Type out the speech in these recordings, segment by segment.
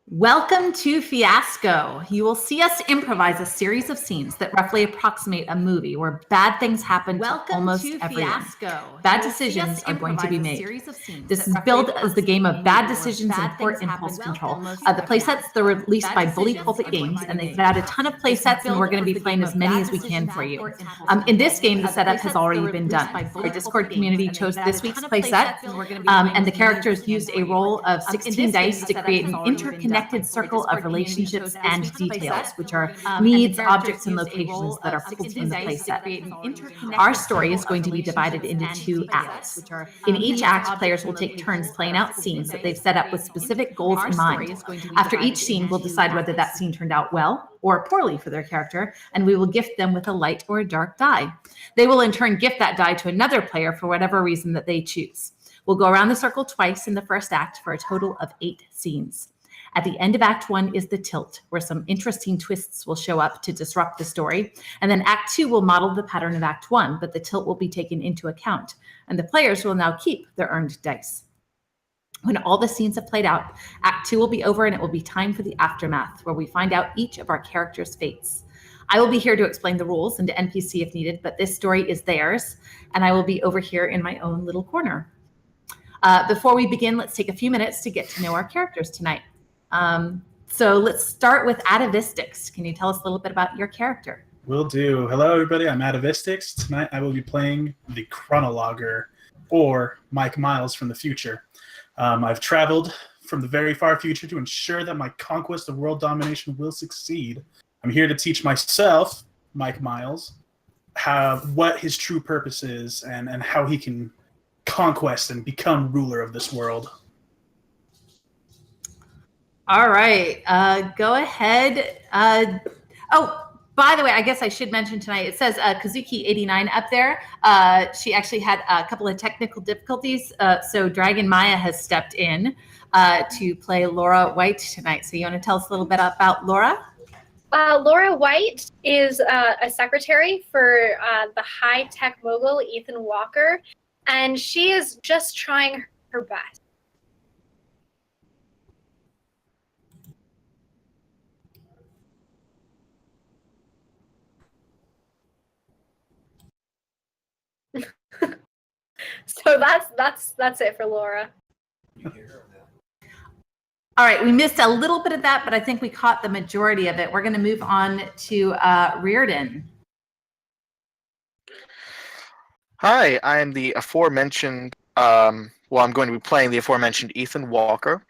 Welcome to Fiasco. You will see us improvise a series of scenes that roughly approximate a movie where bad things happen to almost everyone. Bad decisions are going to be made. This is billed as the game of Bad Decisions and Port Impulse Control. The playsets, they're released by Bully Pulpit Games, and they've added a ton of playsets, and we're going to be playing as many as we can for you. In this game, the setup has already been done. Our Discord community chose this week's playset, and the characters used a roll of 16 dice to create an interconnected circle of relationships and details, which are needs, objects, and locations that are pulled from the playset. Our story is going to be divided into 2 acts. In each act, players will take turns playing out scenes that they've set up with specific goals in mind. After each scene, we'll decide whether that scene turned out well or poorly for their character, and we will gift them with a light or a dark die. They will in turn gift that die to another player for whatever reason that they choose. We'll go around the circle twice in the first act for a total of 8 scenes. At the end of Act 1 is the tilt, where some interesting twists will show up to disrupt the story. And then Act 2 will model the pattern of Act 1, but the tilt will be taken into account. And the players will now keep their earned dice. When all the scenes have played out, Act 2 will be over and it will be time for the aftermath, where we find out each of our characters' fates. I will be here to explain the rules and to NPC if needed, but this story is theirs, and I will be over here in my own little corner. Before we begin, let's take a few minutes to get to know our characters tonight. So let's start with Atavistics. Can you tell us a little bit about your character? Will do. Hello, everybody. I'm Atavistics. Tonight I will be playing the Chronologer, or Mike Miles from the future. I've traveled from the very far future to ensure that my conquest of world domination will succeed. I'm here to teach myself, Mike Miles, what his true purpose is and how he can conquest and become ruler of this world. All right, go ahead. By the way, I guess I should mention tonight, it says Kazuki89 up there. She actually had a couple of technical difficulties, so Dragon Maya has stepped in to play Laura White tonight. So you want to tell us a little bit about Laura? Laura White is a secretary for the high-tech mogul Ethan Walker, and she is just trying her best. So that's it for Laura. All right, we missed a little bit of that, but I think we caught the majority of it. We're going to move on to Reardon. Hi, I am the aforementioned, I'm going to be playing the aforementioned Ethan Walker,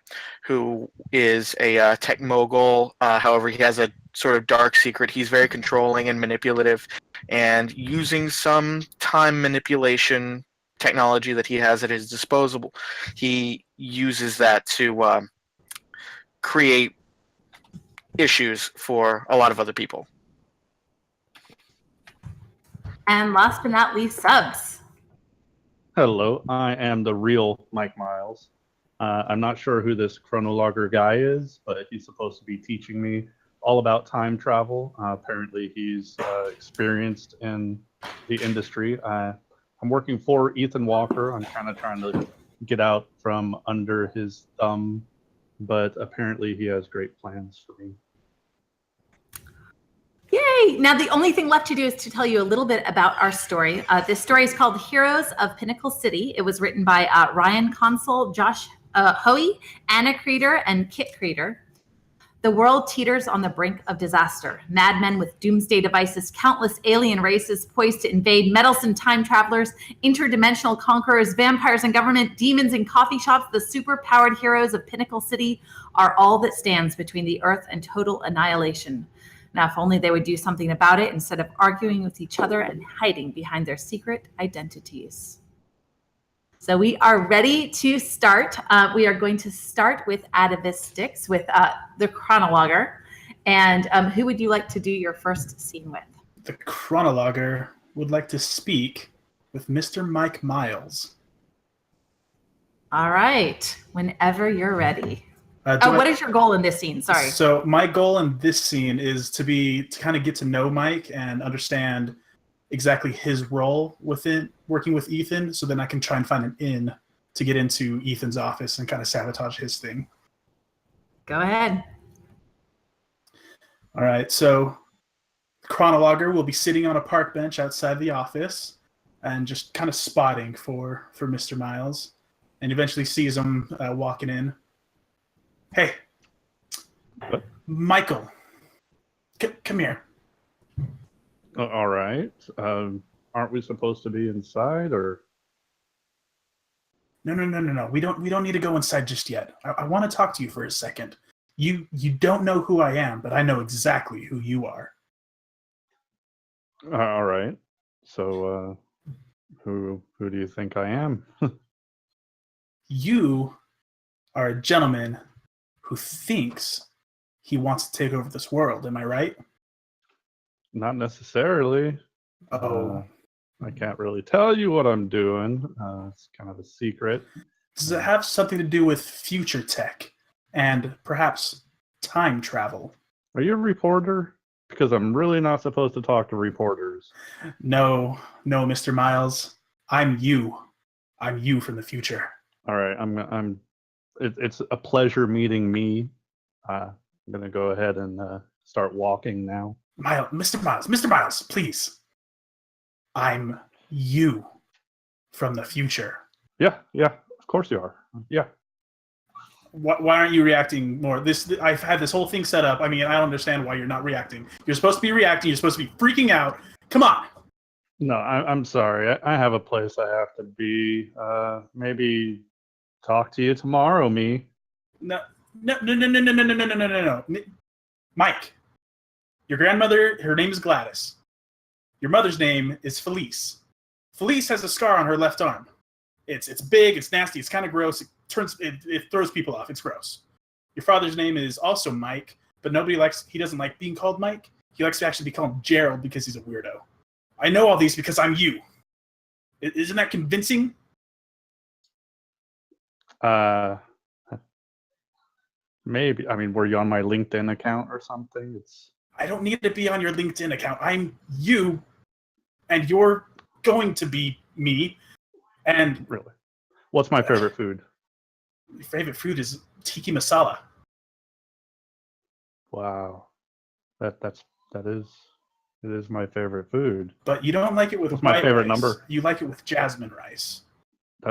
who is a tech mogul. However, he has a sort of dark secret. He's very controlling and manipulative, and using some time manipulation technology that he has at his disposal, he uses that to create issues for a lot of other people. And last but not least, Subs. Hello, I am the real Mike Miles. I'm not sure who this Chronologer guy is, but he's supposed to be teaching me all about time travel. Apparently he's experienced in the industry. I'm working for Ethan Walker. I'm kind of trying to get out from under his thumb, but apparently he has great plans for me. Yay! Now the only thing left to do is to tell you a little bit about our story. This story is called Heroes of Pinnacle City. It was written by Ryan Consul, Josh Hoey, Anna Creeder, and Kit Creeder. The world teeters on the brink of disaster. Madmen with doomsday devices, countless alien races poised to invade, meddlesome time travelers, interdimensional conquerors, vampires and government, demons in coffee shops, the super-powered heroes of Pinnacle City are all that stands between the Earth and total annihilation. Now, if only they would do something about it instead of arguing with each other and hiding behind their secret identities. So we are ready to start. We are going to start with Atavistics, with the Chronologer. And who would you like to do your first scene with? The Chronologer would like to speak with Mr. Mike Miles. All right, whenever you're ready. What is your goal in this scene? Sorry. So my goal in this scene is to kind of get to know Mike and understand exactly his role within working with Ethan, so then I can try and find an in to get into Ethan's office and kind of sabotage his thing. Go ahead. All right, so Chronologer will be sitting on a park bench outside the office and just kind of spotting for Mr. Miles, and eventually sees him walking in. Hey, What? Michael, come here. All right. Aren't we supposed to be inside, or? No. We don't need to go inside just yet. I want to talk to you for a second. You don't know who I am, but I know exactly who you are. All right. So, who do you think I am? You are a gentleman who thinks he wants to take over this world. Am I right? Not necessarily. Oh. I can't really tell you what I'm doing. It's kind of a secret. Does it have something to do with future tech and perhaps time travel? Are you a reporter? Because I'm really not supposed to talk to reporters. No, Mr. Miles. I'm you. I'm you from the future. All right, it's a pleasure meeting me. I'm gonna go ahead and start walking now. Mr. Miles, please. I'm you from the future. Yeah, of course you are. Yeah. Why aren't you reacting more? I've had this whole thing set up. I mean, I don't understand why you're not reacting. You're supposed to be reacting. You're supposed to be freaking out. Come on. No, I'm sorry. I have a place I have to be. Maybe talk to you tomorrow, me. No. Mike, your grandmother, her name is Gladys. Your mother's name is Felice. Felice has a scar on her left arm. It's big, it's nasty, it's kind of gross. It throws people off. It's gross. Your father's name is also Mike, but he doesn't like being called Mike. He likes to actually be called Gerald because he's a weirdo. I know all these because I'm you. Isn't that convincing? Maybe. I mean, were you on my LinkedIn account or something? I don't need to be on your LinkedIn account. I'm you, and you're going to be me. And really, what's my favorite food? Your favorite food is tiki masala. Wow, it is my favorite food. But you don't like it with what's my favorite rice. number? You like it with jasmine rice.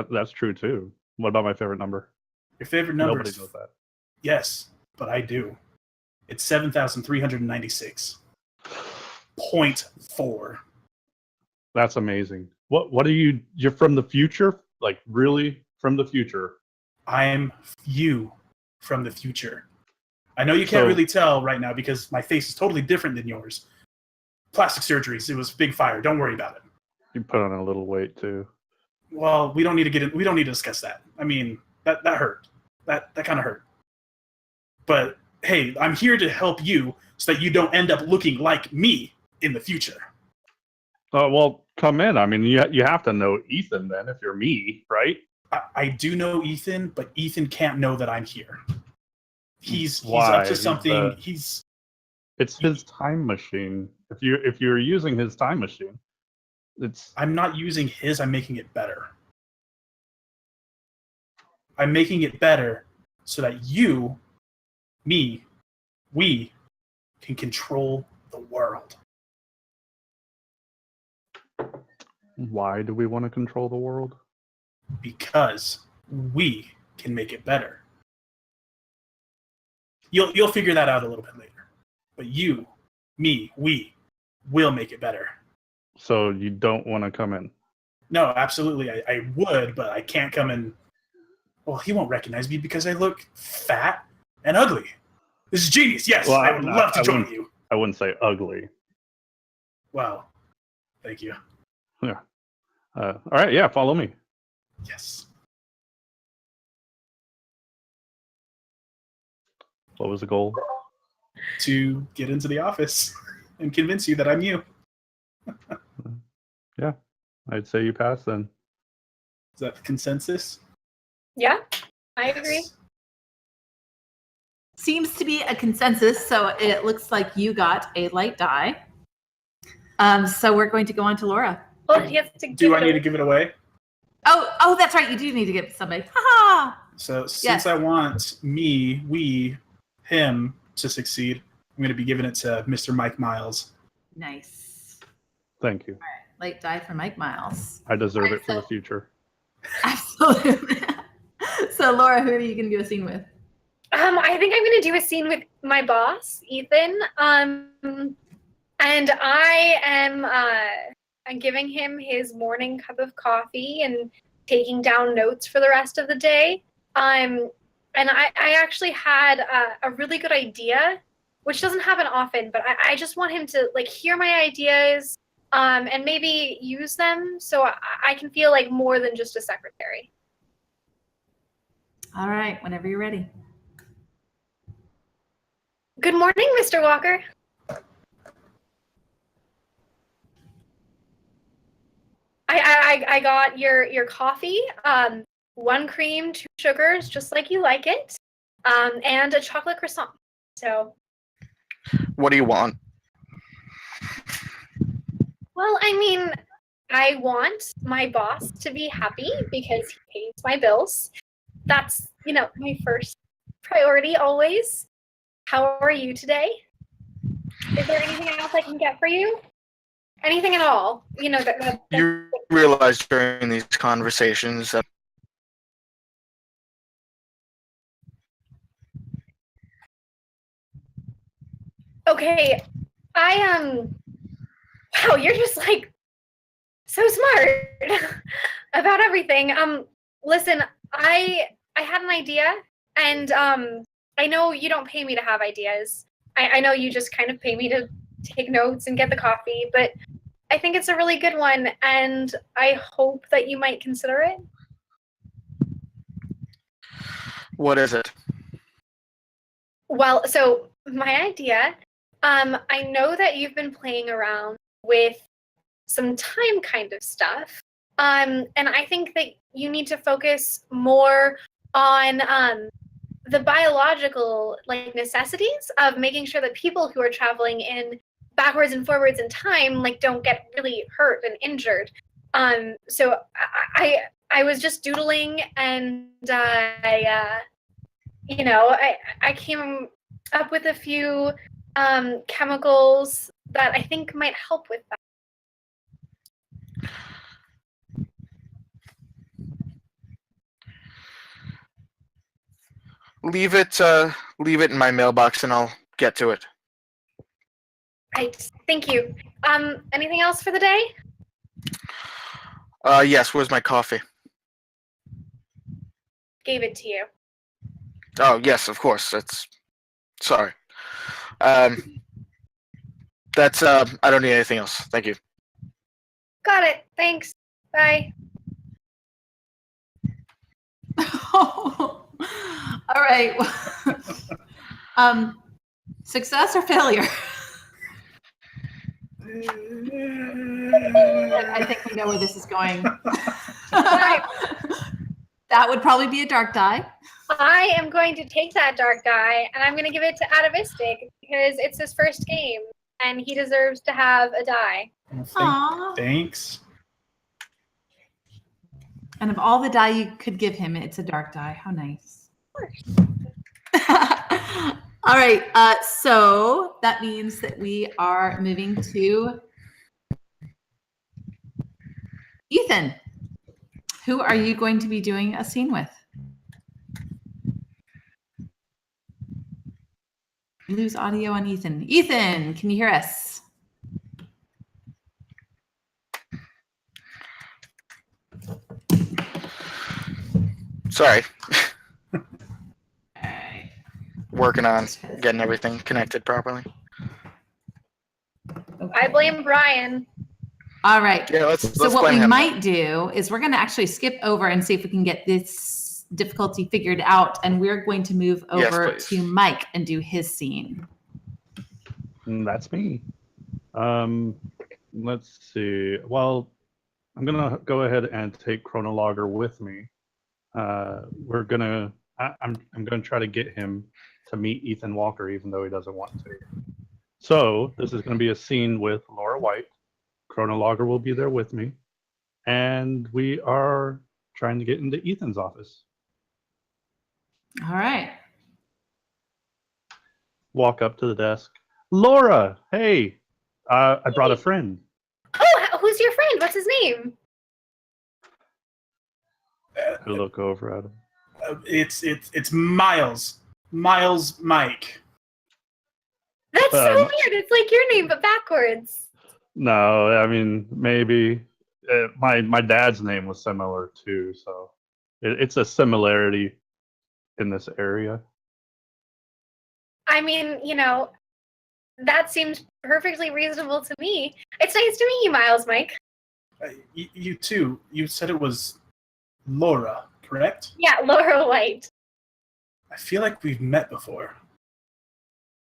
That's true too. What about my favorite number? Your favorite number? Nobody knows that. Yes, but I do. It's 7,396.4. That's amazing. What are you? You're from the future? Like really from the future? I'm you from the future. I know you can't really tell right now because my face is totally different than yours. Plastic surgeries. It was a big fire. Don't worry about it. You put on a little weight too. Well, we don't need to discuss that. I mean, that hurt. That kind of hurt. But hey, I'm here to help you so that you don't end up looking like me in the future. Well, come in. I mean, you have to know Ethan then if you're me, right? I do know Ethan, but Ethan can't know that I'm here. He's Why? up to something. It's his time machine. If you're using his time machine, I'm not using his. I'm making it better. I'm making it better so that you, me, we can control the world. Why do we want to control the world? Because we can make it better. You'll figure that out a little bit later. But you, me, we will make it better. So you don't want to come in? No, absolutely. I would, but I can't come in. Well, he won't recognize me because I look fat and ugly. This is genius. Yes, well, I would love to join you. I wouldn't say ugly. Well, thank you. Yeah. All right. Yeah. Follow me. Yes. What was the goal? To get into the office and convince you that I'm you. Yeah. I'd say you passed then. Is that the consensus? Yeah, I agree. Seems to be a consensus, so it looks like you got a light die. So we're going to go on to Laura. Well, you have to do I need to give it away? Oh, that's right. You do need to give somebody. Ha! So since I want we him to succeed, I'm going to be giving it to Mr. Mike Miles. Nice. Thank you. All right. Light die for Mike Miles. I deserve Alright, it for the future. Absolutely. So, Laura, who are you going to do a scene with? I think I'm going to do a scene with my boss, Ethan. And I am I'm giving him his morning cup of coffee and taking down notes for the rest of the day. And I actually had a really good idea, which doesn't happen often, but I just want him to like hear my ideas and maybe use them so I can feel like more than just a secretary. All right, whenever you're ready. Good morning, Mr. Walker. I got your coffee, 1 cream, 2 sugars, just like you like it, and a chocolate croissant. So, What do you want? well, I mean, I want my boss to be happy because he pays my bills. That's, my first priority always. How are you today? Is there anything else I can get for you? Anything at all? You realize during these conversations that Okay, wow, you're just like so smart about everything. Listen, I had an idea, and I know you don't pay me to have ideas. I know you just kind of pay me to take notes and get the coffee, but I think it's a really good one, and I hope that you might consider it. what is it? Well, so my idea, I know that you've been playing around with some time kind of stuff. And I think that you need to focus more on the biological necessities of making sure that people who are traveling in backwards and forwards in time don't get really hurt and injured. So I was just doodling, and I came up with a few chemicals that I think might help with that. Leave it in my mailbox and I'll get to it. Right. Thank you. Anything else for the day? Yes, where's my coffee? Gave it to you. Oh, yes, of course. Sorry. I don't need anything else. Thank you. Got it. Thanks. Bye. All right. Success or failure? I think we know where this is going. That would probably be a dark die. I am going to take that dark die and I'm going to give it to Atavistic because it's his first game and he deserves to have a die. Aww. Thanks. And of all the die you could give him, it's a dark die. How nice. Of course. All right. So that means that we are moving to Ethan. Who are you going to be doing a scene with? We lose audio on Ethan. Ethan, can you hear us? Sorry. All right. Working on getting everything connected properly. Okay. I blame Brian. All right. Yeah, let's So what blame we him. might do is we're going to actually skip over and see if we can get this difficulty figured out, and we're going to move over Yes, to Mike and do his scene. That's me. Let's see. Well, I'm gonna go ahead and take Chronologer with me. I'm gonna try to get him to meet Ethan Walker, even though he doesn't want to. So this is gonna be a scene with Laura White. Chronologer will be there with me, and we are trying to get into Ethan's office. All right. walk up to the desk. Laura, hey, I brought a friend. Oh, who's your friend? What's his name? I look over at him. It's Miles. Miles Mike. That's so weird. It's like your name, but backwards. No, I mean, maybe. My dad's name was similar, too, so it's a similarity in this area. I mean, that seems perfectly reasonable to me. It's nice to meet you, Miles, Mike. You too. You said it was Laura, correct? Yeah, Laura White. I feel like we've met before.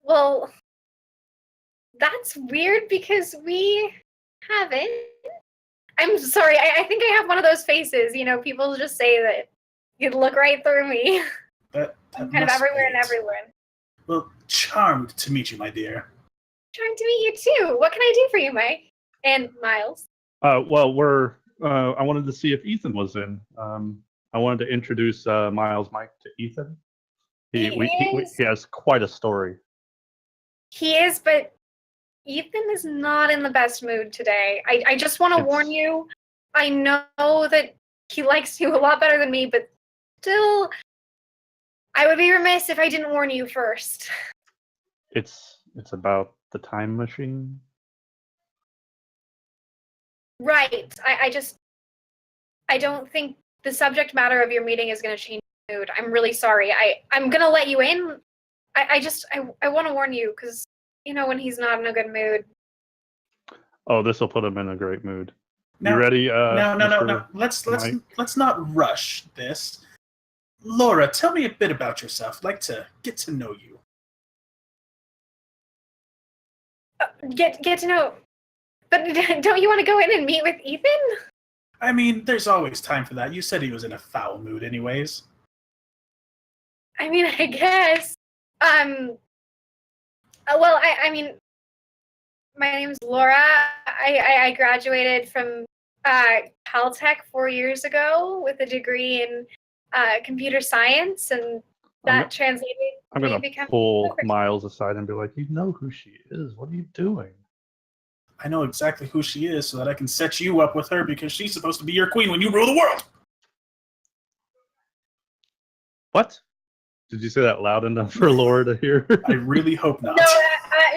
Well, that's weird because we haven't. I'm sorry. I think I have one of those faces. People just say that you look right through me. That I'm kind of everywhere and everywhere. Well, charmed to meet you, my dear. Charmed to meet you too. What can I do for you, Mike? And Miles? Well, I wanted to see if Ethan was in. I wanted to introduce Miles Mike to Ethan. He has quite a story. He is, but Ethan is not in the best mood today. I just want to warn you. I know that he likes you a lot better than me, but still, I would be remiss if I didn't warn you first. It's about the time machine. Right. I don't think the subject matter of your meeting is going to change the mood. I'm really sorry. I'm going to let you in. I want to warn you because, when he's not in a good mood. Oh, this will put him in a great mood. No, you ready? No. Let's not rush this. Laura, tell me a bit about yourself. I'd like to get to know you. Get to know. But don't you want to go in and meet with Ethan? I mean, there's always time for that. You said he was in a foul mood anyways. I mean, I guess. Well, I mean, my name's Laura. I graduated from Caltech 4 years ago with a degree in computer science, and that translated. I'm going to pull Miles aside and be like, you know who she is. What are you doing? I know exactly who she is so that I can set you up with her because she's supposed to be your queen when you rule the world. What? Did you say that loud enough for Laura to hear? I really hope not. No,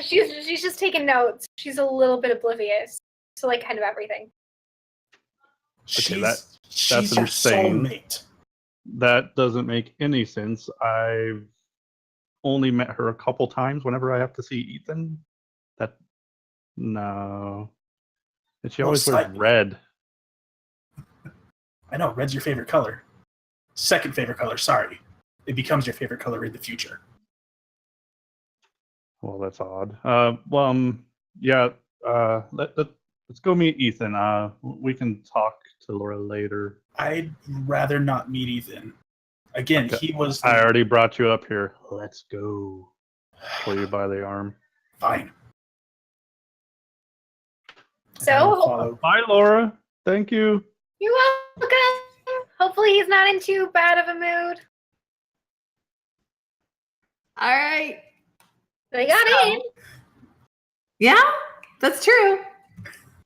she's just taking notes. She's a little bit oblivious to kind of everything. Okay, that's she's your insane. soulmate. That doesn't make any sense. I've only met her a couple times whenever I have to see Ethan. No. And she always wears red. I know, red's your favorite color. Second favorite color, sorry. It becomes your favorite color in the future. Well, that's odd. Yeah, let's go meet Ethan. We can talk to Laura later. I'd rather not meet Ethan. Again, Okay. He was... I already brought you up here. Let's go. Pull you by the arm. Fine. So, bye, Laura. Thank you. You're welcome. Hopefully he's not in too bad of a mood. All right. They got in. Yeah, that's true.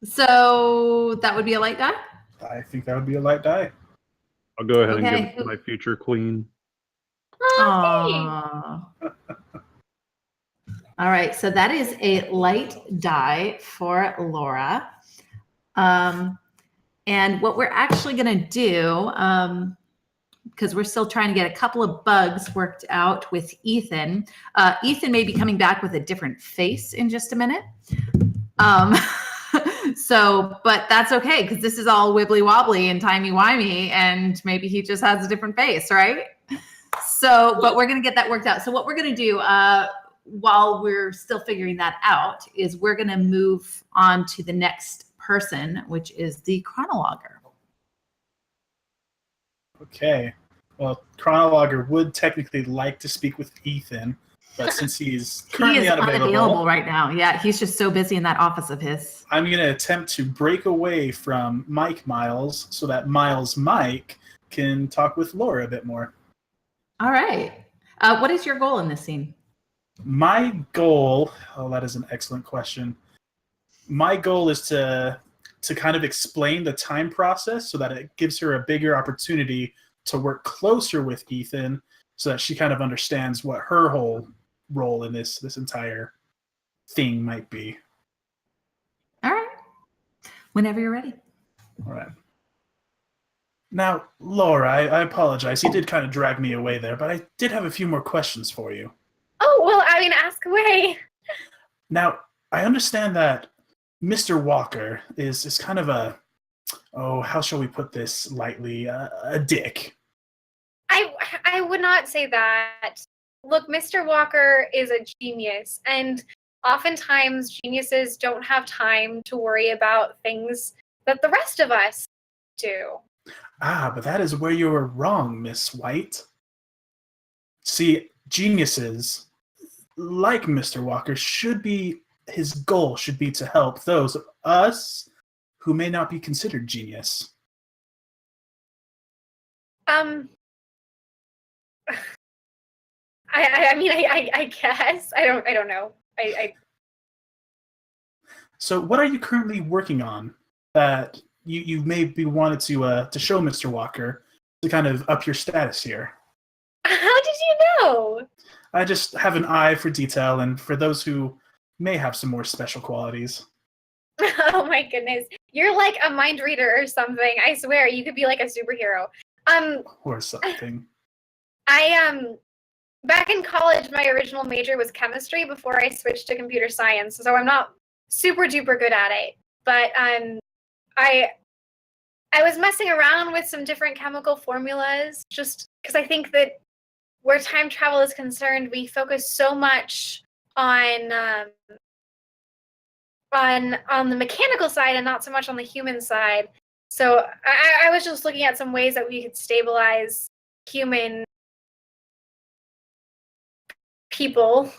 So that would be a light die? I think that would be a light die. I'll go ahead and give it to my future queen. Aww. All right, so that is a light die for Laura. And what we're actually going to do, because we're still trying to get a couple of bugs worked out with Ethan. Ethan may be coming back with a different face in just a minute. But that's okay, because this is all wibbly wobbly and timey wimey, and maybe he just has a different face, right? So, but we're going to get that worked out. So what we're going to do, while we're still figuring that out, is we're going to move on to the next person, which is the chronologer. Okay. Well, chronologer would technically like to speak with Ethan, but since he's currently unavailable right now. Yeah, he's just so busy in that office of his. I'm going to attempt to break away from Mike Miles so that Miles Mike can talk with Laura a bit more. All right. What is your goal in this scene? My goal, oh, that is an excellent question. My goal is to kind of explain the time process so that it gives her a bigger opportunity to work closer with Ethan so that she kind of understands what her whole role in this entire thing might be. All right. Whenever you're ready. All right. Now, Laura, I apologize. You did kind of drag me away there, but I did have a few more questions for you. Oh, well, I mean, ask away. Now, I understand that Mr. Walker is kind of a, oh, how shall we put this lightly, a dick. I would not say that. Look, Mr. Walker is a genius, and oftentimes geniuses don't have time to worry about things that the rest of us do. Ah, but that is where you were wrong, Miss White. See, geniuses, like Mr. Walker, his goal should be to help those of us who may not be considered genius. I mean, I guess I don't know. So, what are you currently working on that you maybe wanted to show Mr. Walker to kind of up your status here? How did you know? I just have an eye for detail, and for those who may have some more special qualities. Oh my goodness, you're like a mind reader or something. I swear, you could be like a superhero. Or something. Back in college, my original major was chemistry before I switched to computer science, so I'm not super duper good at it. But I was messing around with some different chemical formulas just because I think that where time travel is concerned, we focus so much on the mechanical side and not so much on the human side. So I was just looking at some ways that we could stabilize human people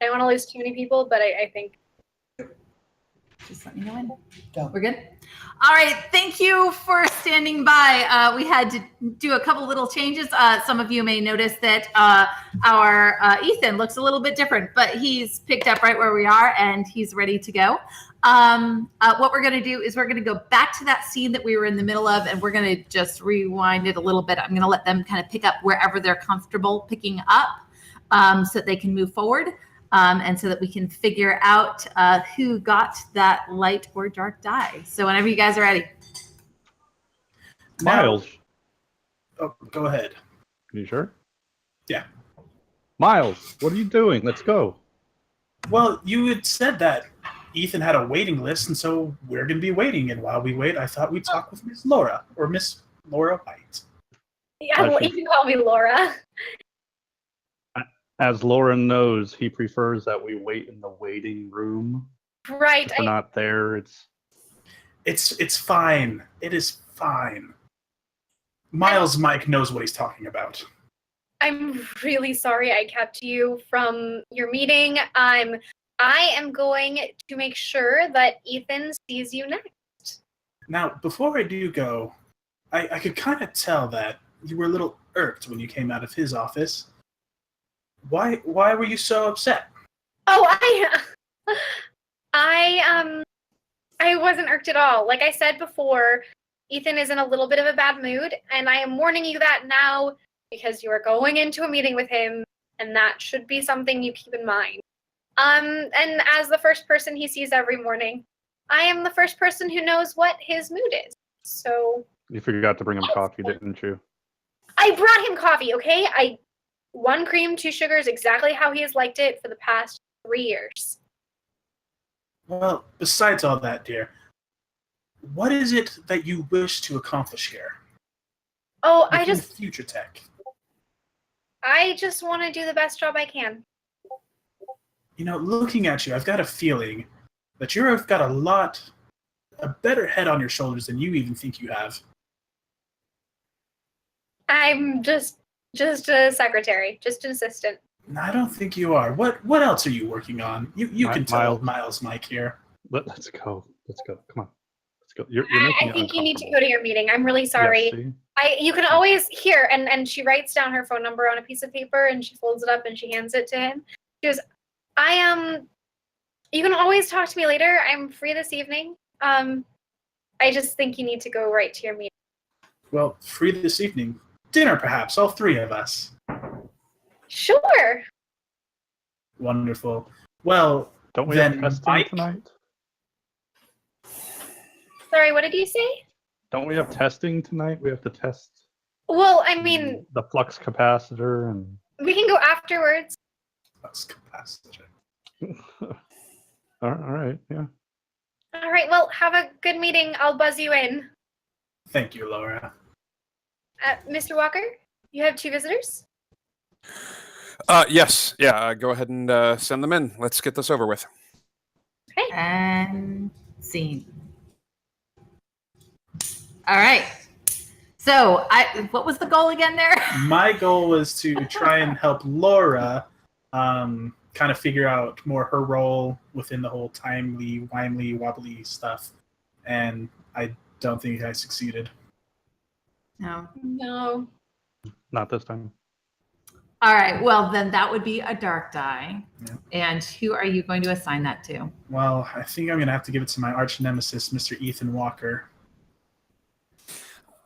I don't want to lose too many people, but I think. Just let me know when. Go. We're good? All right. Thank you for standing by. We had to do a couple little changes. Some of you may notice that our Ethan looks a little bit different, but he's picked up right where we are and he's ready to go. What we're going to do is we're going to go back to that scene that we were in the middle of, and we're going to just rewind it a little bit. I'm going to let them kind of pick up wherever they're comfortable picking up so that they can move forward. And so that we can figure out who got that light or dark die. So whenever you guys are ready. Miles. Oh, go ahead. You sure? Yeah. Miles, what are you doing? Let's go. Well, you had said that Ethan had a waiting list, and so we're going to be waiting. And while we wait, I thought we'd talk with Miss Laura White. Yeah, you can call me Laura. As Lauren knows, he prefers that we wait in the waiting room. Right. If we're not there, It's fine. It is fine. Miles Mike knows what he's talking about. I'm really sorry I kept you from your meeting. I am going to make sure that Ethan sees you next. Now, before I do go, I could kind of tell that you were a little irked when you came out of his office. Why were you so upset? Oh, I wasn't irked at all. Like I said before, Ethan is in a little bit of a bad mood, and I am warning you that now because you are going into a meeting with him, and that should be something you keep in mind. And as the first person he sees every morning, I am the first person who knows what his mood is. So you forgot to bring him coffee, didn't you? I brought him coffee, okay? 1 cream, 2 sugars, exactly how he has liked it for the past 3 years. Well, besides all that, dear, what is it that you wish to accomplish here? Oh, within Future Tech. I just want to do the best job I can. You know, looking at you, I've got a feeling that you've got a better head on your shoulders than you even think you have. I'm just a secretary, just an assistant. I don't think you are. What else are you working on? You can tell Miles Mike here. Let's go. Come on. Let's go. I think you need to go to your meeting. I'm really sorry. Yes, you can always hear, and she writes down her phone number on a piece of paper and she folds it up and she hands it to him. She goes, you can always talk to me later. I'm free this evening. I just think you need to go right to your meeting. Well, free this evening. Dinner, perhaps, all 3 of us. Sure. Wonderful. Well, don't we then have testing tonight? Sorry, what did you say? Don't we have testing tonight? We have to test. Well, I mean, the flux capacitor and. We can go afterwards. Flux capacitor. All right. Yeah. All right. Well, have a good meeting. I'll buzz you in. Thank you, Laura. Mr. Walker, you have 2 visitors? Yes. Yeah, go ahead and send them in. Let's get this over with. Okay. And scene. All right. So, what was the goal again there? My goal was to try and help Laura kind of figure out more her role within the whole timely, wimely, wobbly stuff. And I don't think I succeeded. No. Not this time. All right. Well, then that would be a dark die. Yeah. And who are you going to assign that to? Well, I think I'm going to have to give it to my arch nemesis, Mr. Ethan Walker.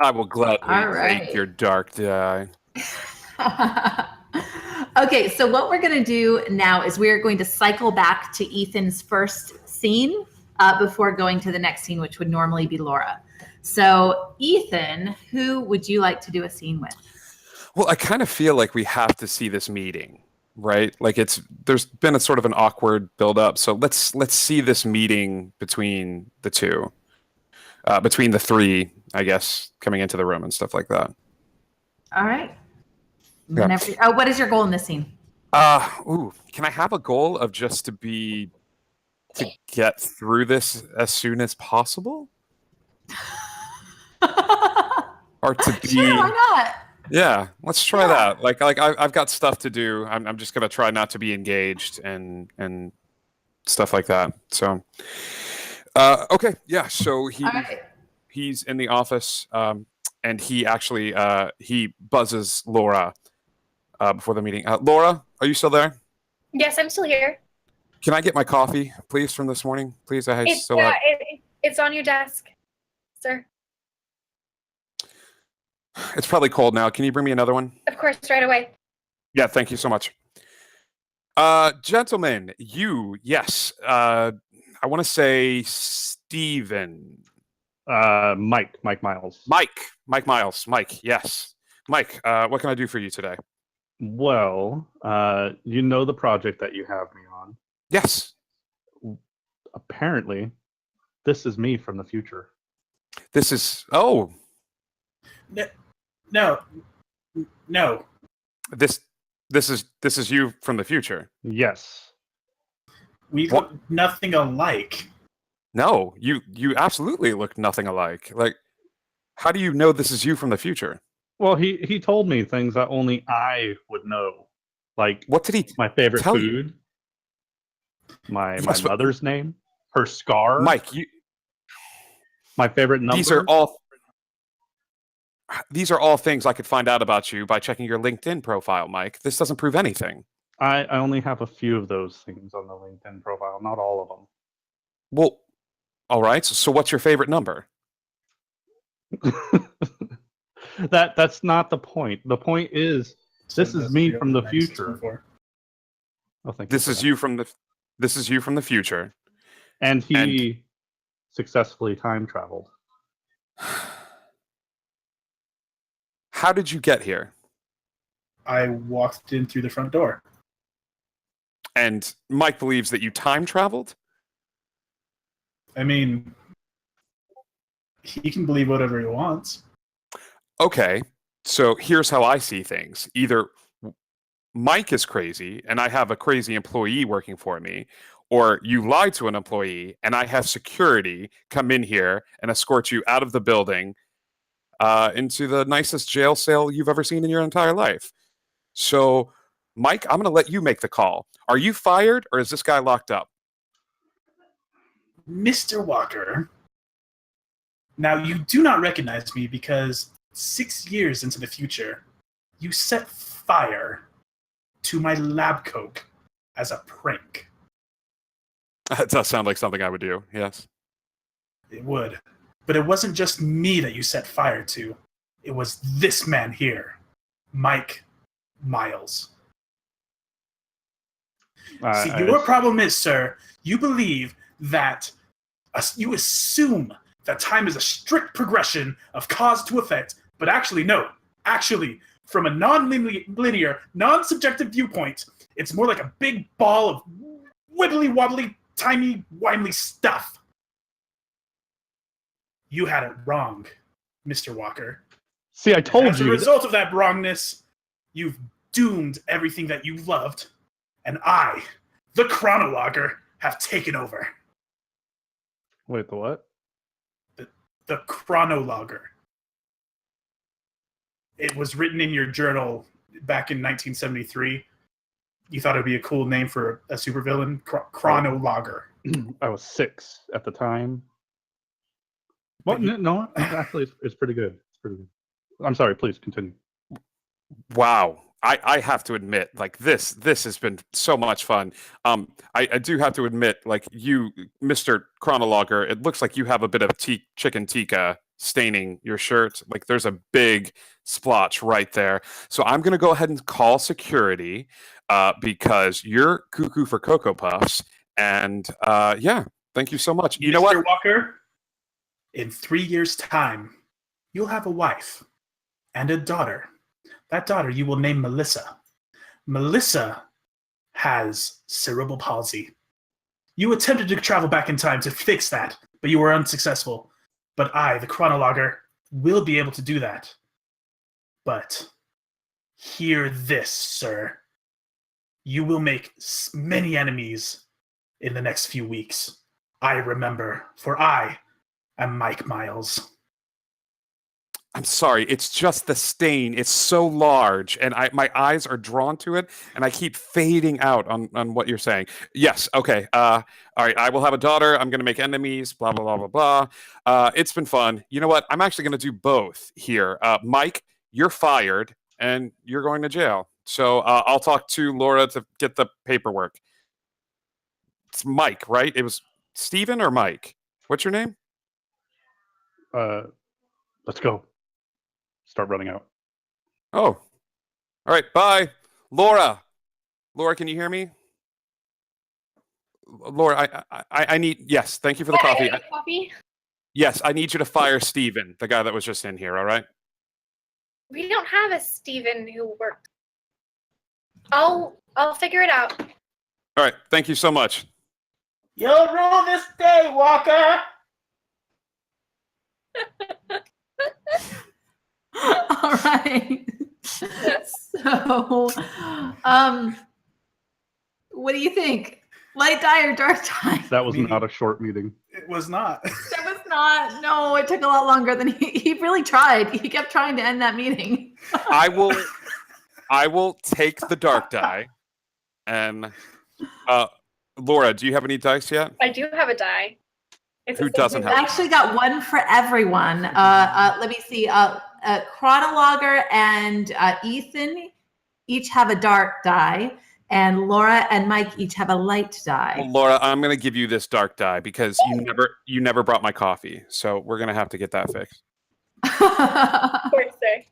I will gladly take your dark die. Okay, so what we're going to do now is we're going to cycle back to Ethan's first scene before going to the next scene, which would normally be Laura. So, Ethan, who would you like to do a scene with? Well, I kind of feel like we have to see this meeting, right? Like there's been a sort of an awkward build-up. So let's see this meeting between the 2, between the 3, I guess, coming into the room and stuff like that. All right. Yeah. What is your goal in this scene? Can I have a goal of just to get through this as soon as possible? Or to be Sure, why not? Yeah, let's try that. I've got stuff to do. I'm just gonna try not to be engaged and stuff like that. So, okay, yeah. So All right. he's in the office, and he actually he buzzes Laura before the meeting. Laura, are you still there? Yes, I'm still here. Can I get my coffee, please, from this morning? Please, I It's still have. it's on your desk, sir. It's probably cold now. Can you bring me another one? Of course, right away. Yeah, thank you so much. Gentlemen, yes. I want to say Steven. Mike Miles. Mike Miles. Mike, yes. Mike, what can I do for you today? Well, you know the project that you have me on. Yes. Apparently, this is me from the future. This is no. This is you from the future. Yes. We look nothing alike. No, you absolutely look nothing alike. Like, how do you know this is you from the future? Well, he told me things that only I would know. Like, What did he my favorite tell food, my Yes, but- mother's name, her scar, Mike, my favorite number. These are all things I could find out about you by checking your LinkedIn profile, Mike. This doesn't prove anything. I only have a few of those things on the LinkedIn profile, not all of them. Well, all right. So what's your favorite number? That's not the point. The point is, this is me from the future. Oh, thank you. This is you from the future. And he successfully time traveled. How did you get here? I walked in through the front door. And Mike believes that you time traveled? I mean, he can believe whatever he wants. Okay. So here's how I see things. Either Mike is crazy and I have a crazy employee working for me, or you lied to an employee and I have security come in here and escort you out of the building into the nicest jail cell you've ever seen in your entire life. So, Mike, I'm going to let you make the call. Are you fired or is this guy locked up? Mr. Walker, now you do not recognize me because 6 years into the future, you set fire to my lab coat as a prank. That does sound like something I would do, yes. It would. But it wasn't just me that you set fire to. It was this man here, Mike Miles. See, your problem is, sir, you believe that you assume that time is a strict progression of cause to effect, but actually, no. Actually, from a non-linear, non-subjective viewpoint, it's more like a big ball of wibbly-wobbly, timey-wimey stuff. You had it wrong, Mr. Walker. See, I told you. As a result of that wrongness, you've doomed everything that you loved, and I, the chronologer, have taken over. Wait, the what? The chronologer. It was written in your journal back in 1973. You thought it would be a cool name for a supervillain? Chronologer. I was 6 at the time. Well, no, actually, it's pretty good. It's pretty good. I'm sorry, please continue. Wow. I have to admit, like this has been so much fun. I do have to admit, like you, Mr. Chronologer, it looks like you have a bit of chicken tikka staining your shirt. Like there's a big splotch right there. So I'm going to go ahead and call security because you're cuckoo for Cocoa Puffs. And yeah, thank you so much. You know what? Mr. Walker, in 3 years' time, you'll have a wife and a daughter. That daughter you will name Melissa. Melissa has cerebral palsy. You attempted to travel back in time to fix that, but you were unsuccessful. But I, the chronologer, will be able to do that. But hear this, sir. You will make many enemies in the next few weeks. I remember, for I am Mike Miles. I'm sorry. It's just the stain. It's so large, and my eyes are drawn to it, and I keep fading out on what you're saying. Yes. Okay. All right. I will have a daughter. I'm going to make enemies. Blah blah blah blah blah. It's been fun. You know what? I'm actually going to do both here. Mike, you're fired, and you're going to jail. So I'll talk to Laura to get the paperwork. It's Mike, right? It was Steven or Mike? What's your name? Let's go. Start running out. Oh, all right. Bye, Laura. Laura, can you hear me? Laura, I need. Yes, thank you for the coffee. Coffee? Yes, I need you to fire Steven, the guy that was just in here. All right. We don't have a Steven who works. I'll figure it out. All right. Thank you so much. You'll rule this day, Walker. All right. So, what do you think? Light die or dark die? That was not a short meeting. It was not. That was not. No, it took a lot longer than he really tried. He kept trying to end that meeting. I will take the dark die. And Laura, do you have any dice yet? I do have a die. Who doesn't I have? actually got one for everyone. Let me see. Chronologer and Ethan each have a dark die, and Laura and Mike each have a light die. Well, Laura, I'm going to give you this dark die because you never brought my coffee, so we're going to have to get that fixed. Of course, sir.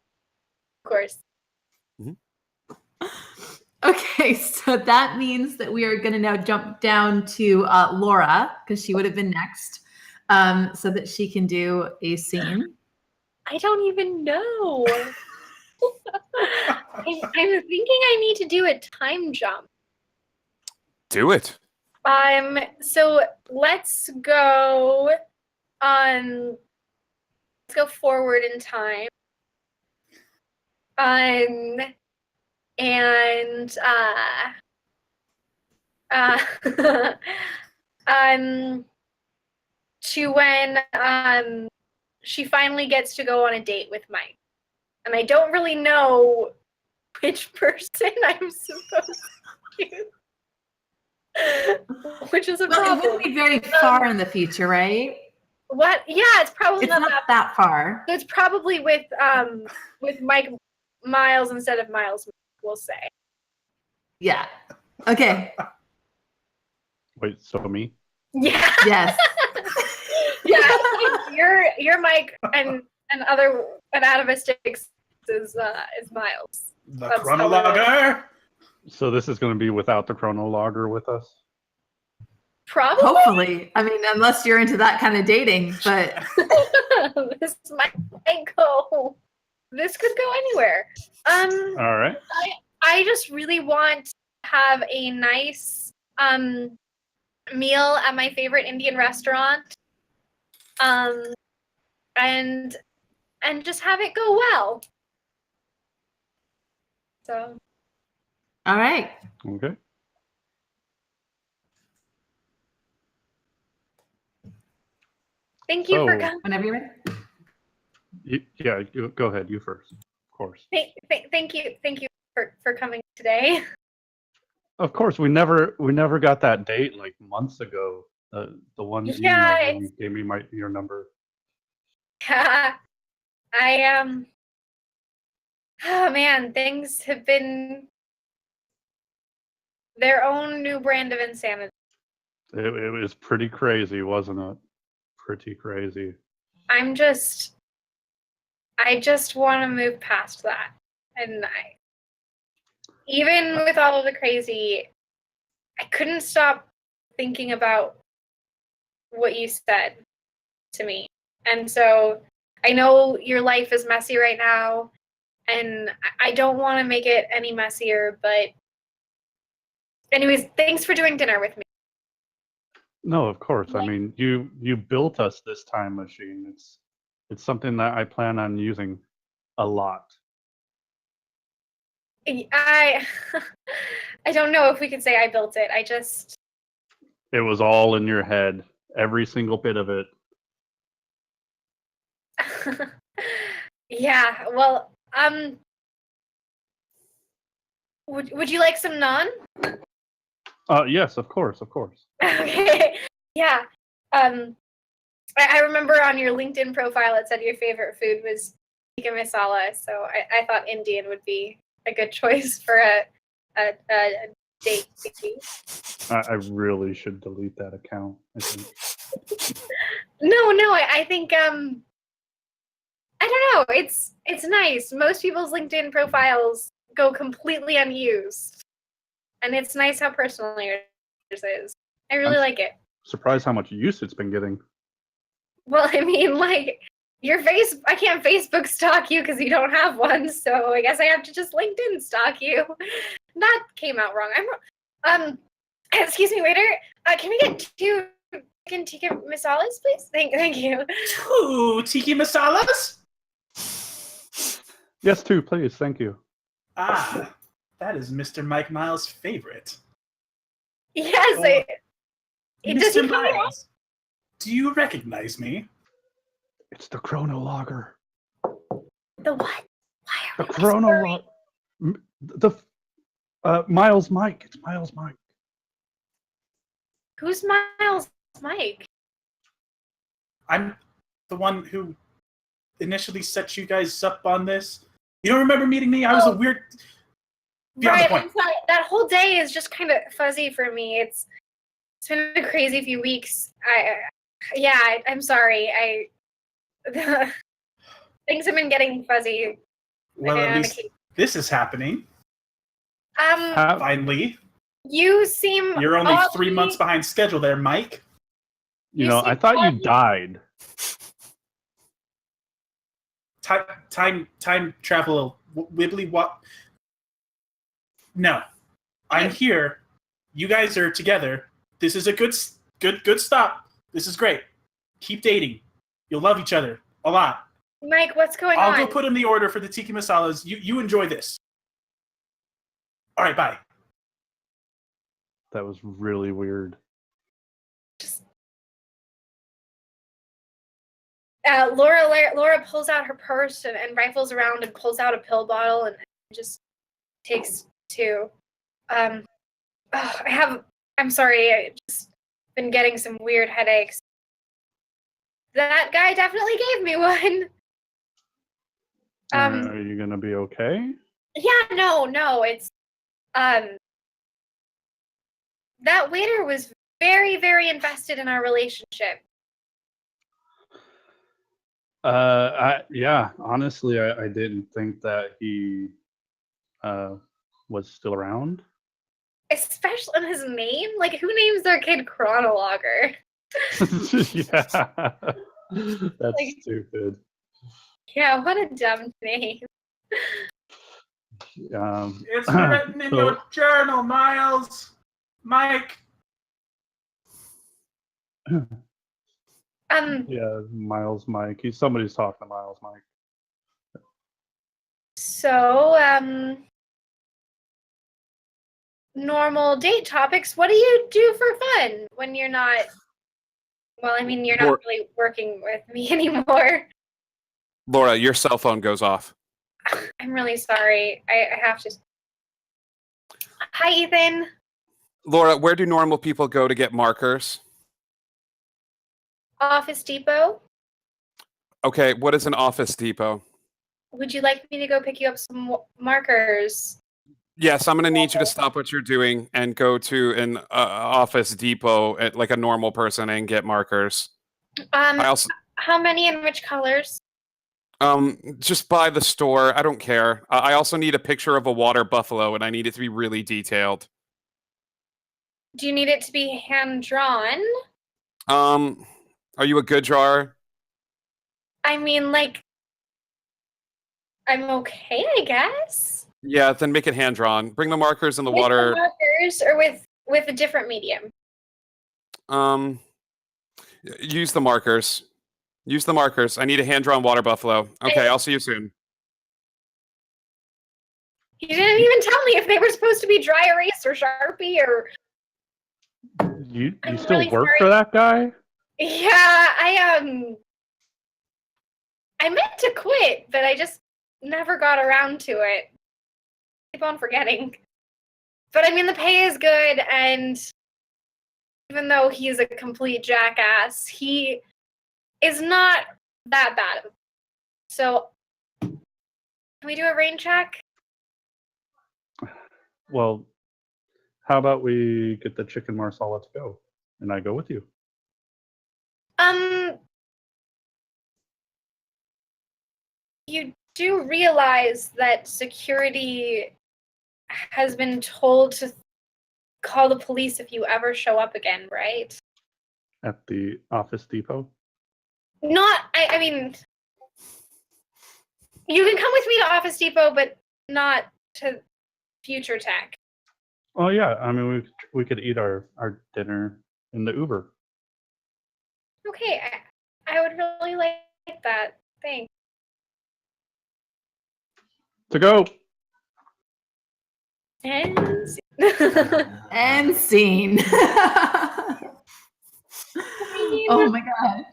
Of course. Okay, so that means that we are going to now jump down to Laura because she would have been next, so that she can do a scene. I don't even know. I'm thinking I need to do a time jump. Do it. So let's go forward in time. To when she finally gets to go on a date with Mike. And I don't really know which person I'm supposed to. Which is a Well, problem. it wouldn't be very far in the future, right? What? Yeah, it's probably It's not that far. It's probably with Mike Miles instead of Miles, we'll say. Yeah. Okay. Wait, so me? Yeah. Yes. Yeah. You're Mike and Atavistics is Miles. The That's chronologer. So this is going to be without the chronologer with us? Probably. Hopefully. I mean, unless you're into that kind of dating, but This might go. This could go anywhere. All right. I just really want to have a nice meal at my favorite Indian restaurant. And just have it go well. So. all right. Okay. Thank you for So- coming. Whenever you're ready. Go ahead. You first, of course. Thank you for coming today. Of course, we never got that date like months ago. The one you gave me your number. Oh man, things have been their own new brand of insanity. It was pretty crazy, wasn't it? Pretty crazy. I just want to move past that. And even with all of the crazy, I couldn't stop thinking about what you said to me. And so I know your life is messy right now, and I don't want to make it any messier, but anyways, thanks for doing dinner with me. No, of course. I mean, you built us this time machine. It's something that I plan on using a lot. I don't know if we could say I built it. It was all in your head, every single bit of it. Yeah, well, would you like some naan? Yes, of course, of course. Okay. Yeah. I remember on your LinkedIn profile it said your favorite food was tikka masala, so I thought Indian would be a good choice for a date. I really should delete that account, I think. No, I think I don't know. It's nice. Most people's LinkedIn profiles go completely unused, and it's nice how personal yours is. I really like it. Surprised how much use it's been getting. Well, I mean, like I can't Facebook stalk you because you don't have one, so I guess I have to just LinkedIn stalk you. That came out wrong. Excuse me, waiter. Can we get 2 chicken tikka masalas, please? Thank you. 2 tiki masalas? Yes, 2, please. Thank you. Ah, that is Mr. Mike Miles' favorite. Yes, does he Mr. come around? Miles, do you recognize me? It's the chronologer. The what? Why The are we whispering? chronologer. Miles Mike. It's Miles Mike. Who's Miles Mike? I'm the one who initially set you guys up on this. You don't remember meeting me? I was a weird... Beyond the Right, point. I'm sorry. That whole day is just kind of fuzzy for me. It's been a crazy few weeks. I'm sorry. Things have been getting fuzzy. Well, at least this is happening. Finally. You seem You're only oddly, 3 months behind schedule there, Mike. I thought you died. Time travel, wibbly what? No, I'm here. You guys are together. This is a good stop. This is great. Keep dating. You'll love each other a lot. Mike, what's going on? I'll go put in the order for the tiki masalas. You enjoy this. All right, bye. That was really weird. Laura pulls out her purse and rifles around and pulls out a pill bottle and just takes 2. I'm sorry, I just been getting some weird headaches. That guy definitely gave me one. Are you gonna be okay? Yeah, no, it's that waiter was very, very invested in our relationship. Honestly, I didn't think that he was still around. Especially in his name. Like, who names their kid Chronologer? Yeah. That's stupid. Yeah, what a dumb name. It's written in your journal, Miles. Mike. Yeah, Miles Mike. Somebody's talking to Miles Mike. So, normal date topics. What do you do for fun when you're not... Well, I mean, you're not really working with me anymore. Laura, your cell phone goes off. I'm really sorry. I have to... Hi, Ethan. Laura, where do normal people go to get markers? Office Depot. Okay, what is an Office Depot? Would you like me to go pick you up some markers? Yes, I'm going to need you to stop what you're doing and go to an Office Depot, like a normal person, and get markers. How many and which colors? Just by the store. I don't care. I also need a picture of a water buffalo, and I need it to be really detailed. Do you need it to be hand-drawn? Are you a good drawer? I mean, like, I'm okay, I guess. Yeah, then make it hand-drawn. Bring the markers in the water. With the markers or with a different medium? Use the markers. Use the markers. I need a hand-drawn water buffalo. Okay, I'll see you soon. You didn't even tell me if they were supposed to be dry erase or Sharpie or... You still really work for that guy? Yeah, I meant to quit, but I just never got around to it. Keep on forgetting. But I mean, the pay is good, and even though he's a complete jackass, he is not that bad. So, can we do a rain check? Well, how about we get the chicken marsala to go, and I go with you. You do realize that security has been told to call the police if you ever show up again, right? At the office depot? I mean, you can come with me to Office Depot, but not to Future Tech. Oh yeah, I mean we could eat our dinner in the Uber. Okay, I would really like that. Thanks. To go. And And scene. Oh my gosh.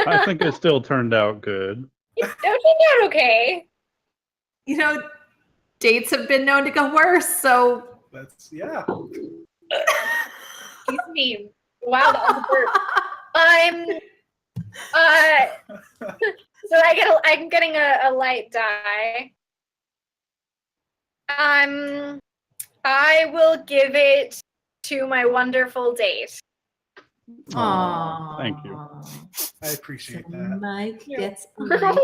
I think it still turned out good. Don't you know okay? You know, dates have been known to go worse, so That's yeah. He's mean. Wow, that was a burp. So I'm getting a light die. I will give it to my wonderful date. Aw, thank you. I appreciate that. Mike Yeah. gets a Wait, light.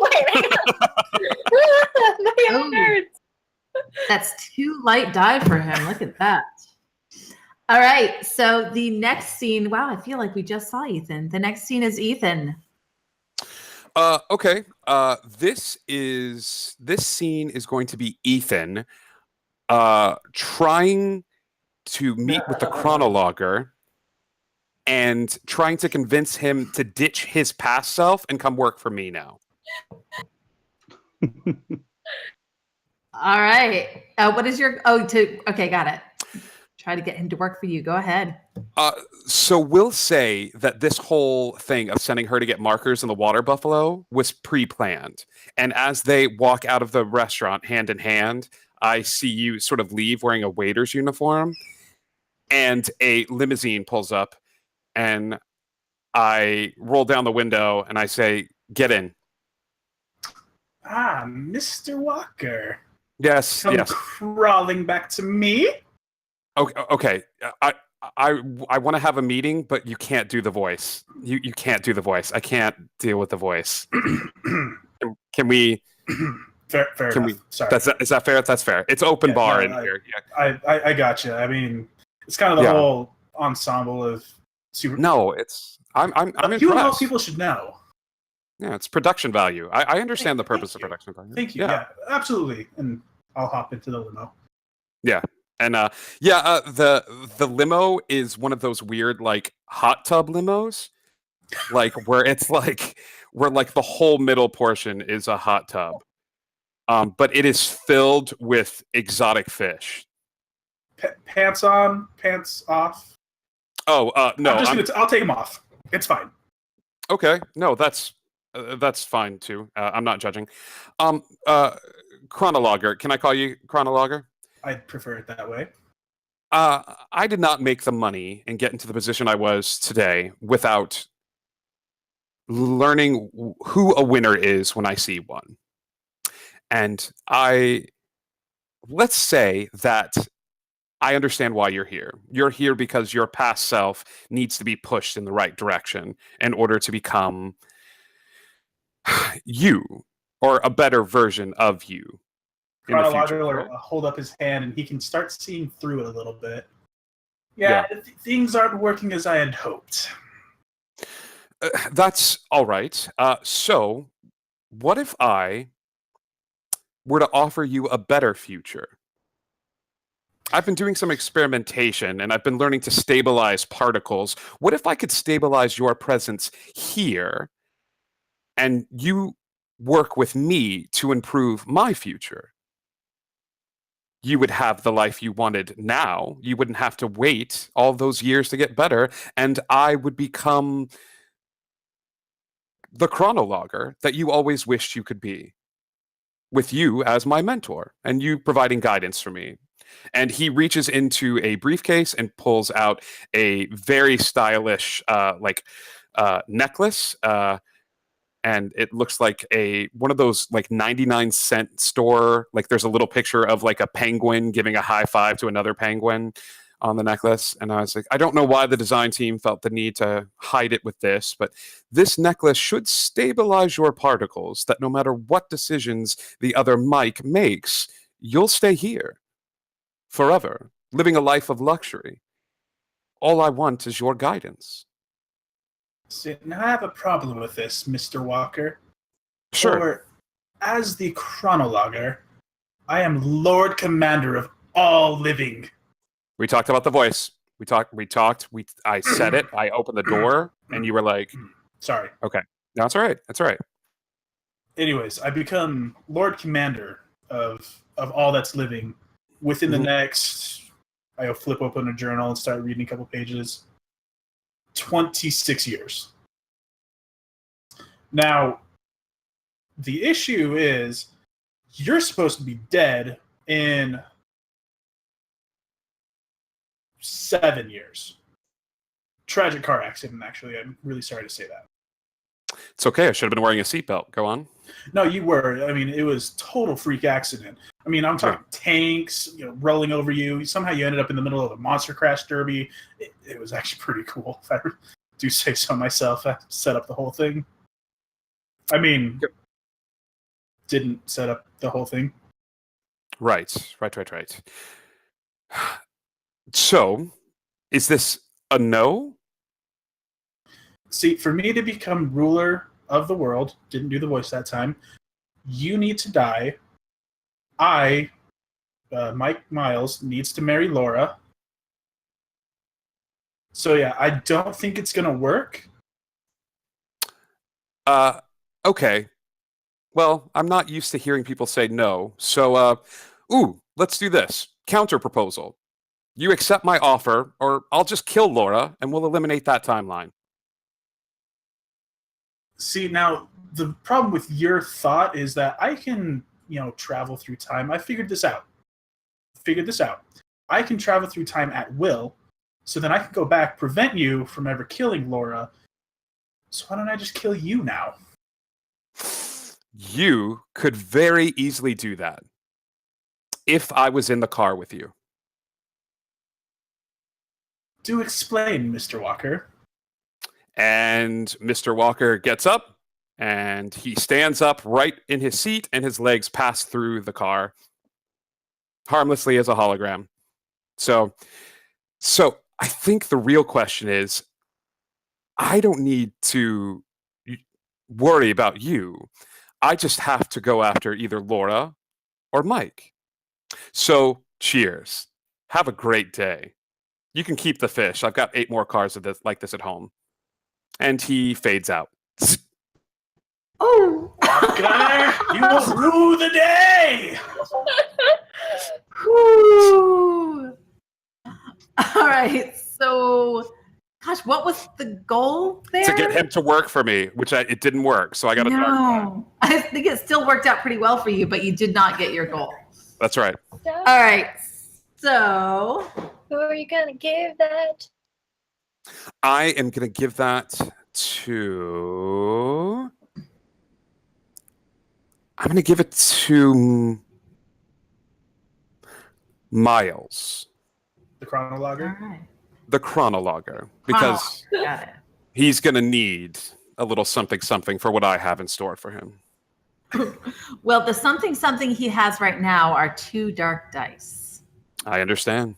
my arm Oh. hurts. That's 2 light die for him. Look at that. All right. So the next scene. Wow, I feel like we just saw Ethan. The next scene is Ethan. Okay. This scene is going to be Ethan trying to meet with the chronologer and trying to convince him to ditch his past self and come work for me now. All right. What is your okay, got it. Try to get him to work for you. Go ahead. So we'll say that this whole thing of sending her to get markers in the water buffalo was pre-planned. And as they walk out of the restaurant hand in hand, I see you sort of leave wearing a waiter's uniform, and a limousine pulls up, and I roll down the window and I say, "Get in." Ah, Mr. Walker. Yes, Come yes. crawling back to me. Okay. I want to have a meeting, but you can't do the voice. You can't do the voice. I can't deal with the voice. Can we? Fair Can enough. we? Sorry. Is that fair? That's fair. It's open Yeah, bar no, in here. Yeah. I got you. I mean, it's kind of the Yeah. whole ensemble of super. No, it's I'm You and all impressed. people should know. Yeah, it's production value. I understand the purpose of Thank you. production value. Thank you. Yeah, absolutely. And I'll hop into the limo. And the limo is one of those weird like hot tub limos, like where it's like where like the whole middle portion is a hot tub, but it is filled with exotic fish. Pants on, pants off. Oh, no, I'll take them off. It's fine. okay. No, that's fine too. I'm not judging. Chronologer, can I call you Chronologer? I'd prefer it that way. I did not make the money and get into the position I was today without learning who a winner is when I see one. And let's say that I understand why you're here. You're here because your past self needs to be pushed in the right direction in order to become you, or a better version of you in the future. Chronological will hold up his hand and he can start seeing through it a little bit. Yeah. Things aren't working as I had hoped. That's all right. So, what if I were to offer you a better future? I've been doing some experimentation and I've been learning to stabilize particles. What if I could stabilize your presence here and you work with me to improve my future? You would have the life you wanted now. You wouldn't have to wait all those years to get better, and I would become the chronologer that you always wished you could be, with you as my mentor and you providing guidance for me. And he reaches into a briefcase and pulls out a very stylish necklace. And it looks like one of those like 99-cent store, like there's a little picture of like a penguin giving a high five to another penguin on the necklace. And I was like, I don't know why the design team felt the need to hide it with this, but this necklace should stabilize your particles, that no matter what decisions the other Mike makes, you'll stay here forever, living a life of luxury. All I want is your guidance. See, now I have a problem with this, Mr. Walker. Sure. For, as the chronologer, I am Lord Commander of all living. We talked about the voice. I said it. I opened the door, and you were like, Sorry. okay. No, it's all right. That's all right. Anyways, I become Lord Commander of all that's living within the next... I'll flip open a journal and start reading a couple pages. 26 years. Now, the issue is you're supposed to be dead in 7 years. Tragic car accident, actually. I'm really sorry to say that. It's okay. I should have been wearing a seatbelt. Go on. No, you were. I mean, it was total freak accident. I mean, I'm talking tanks, rolling over you. Somehow you ended up in the middle of a monster crash derby. It was actually pretty cool, if I do say so myself. I set up the whole thing. I mean, didn't set up the whole thing. Right. So, is this a no? See, for me to become ruler of the world, didn't do the voice that time, you need to die. Mike Miles, needs to marry Laura. So yeah, I don't think it's going to work. Okay. Well, I'm not used to hearing people say no. So, let's do this. Counter proposal. You accept my offer, or I'll just kill Laura, and we'll eliminate that timeline. See, now, the problem with your thought is that I can, travel through time. I figured this out. I can travel through time at will, so then I can go back, prevent you from ever killing Laura. So why don't I just kill you now? You could very easily do that if I was in the car with you. Do explain, Mr. Walker. And Mr. Walker gets up, and he stands up right in his seat, and his legs pass through the car, harmlessly as a hologram. So I think the real question is, I don't need to worry about you. I just have to go after either Laura or Mike. So, cheers. Have a great day. You can keep the fish. I've got 8 more cars of this, like this at home. And he fades out. Oh, Walker, you will rue the day. Whew. All right. So, gosh, what was the goal there? To get him to work for me, which it didn't work. So I got to. No, I think it still worked out pretty well for you, but you did not get your goal. That's right. All right. So, who are you gonna give that? I am going to give that to... I'm going to give it to Miles. The chronologer? all right. The chronologer. Because Got it. he's going to need a little something for what I have in store for him. Well, the something he has right now are 2 dark dice. I understand.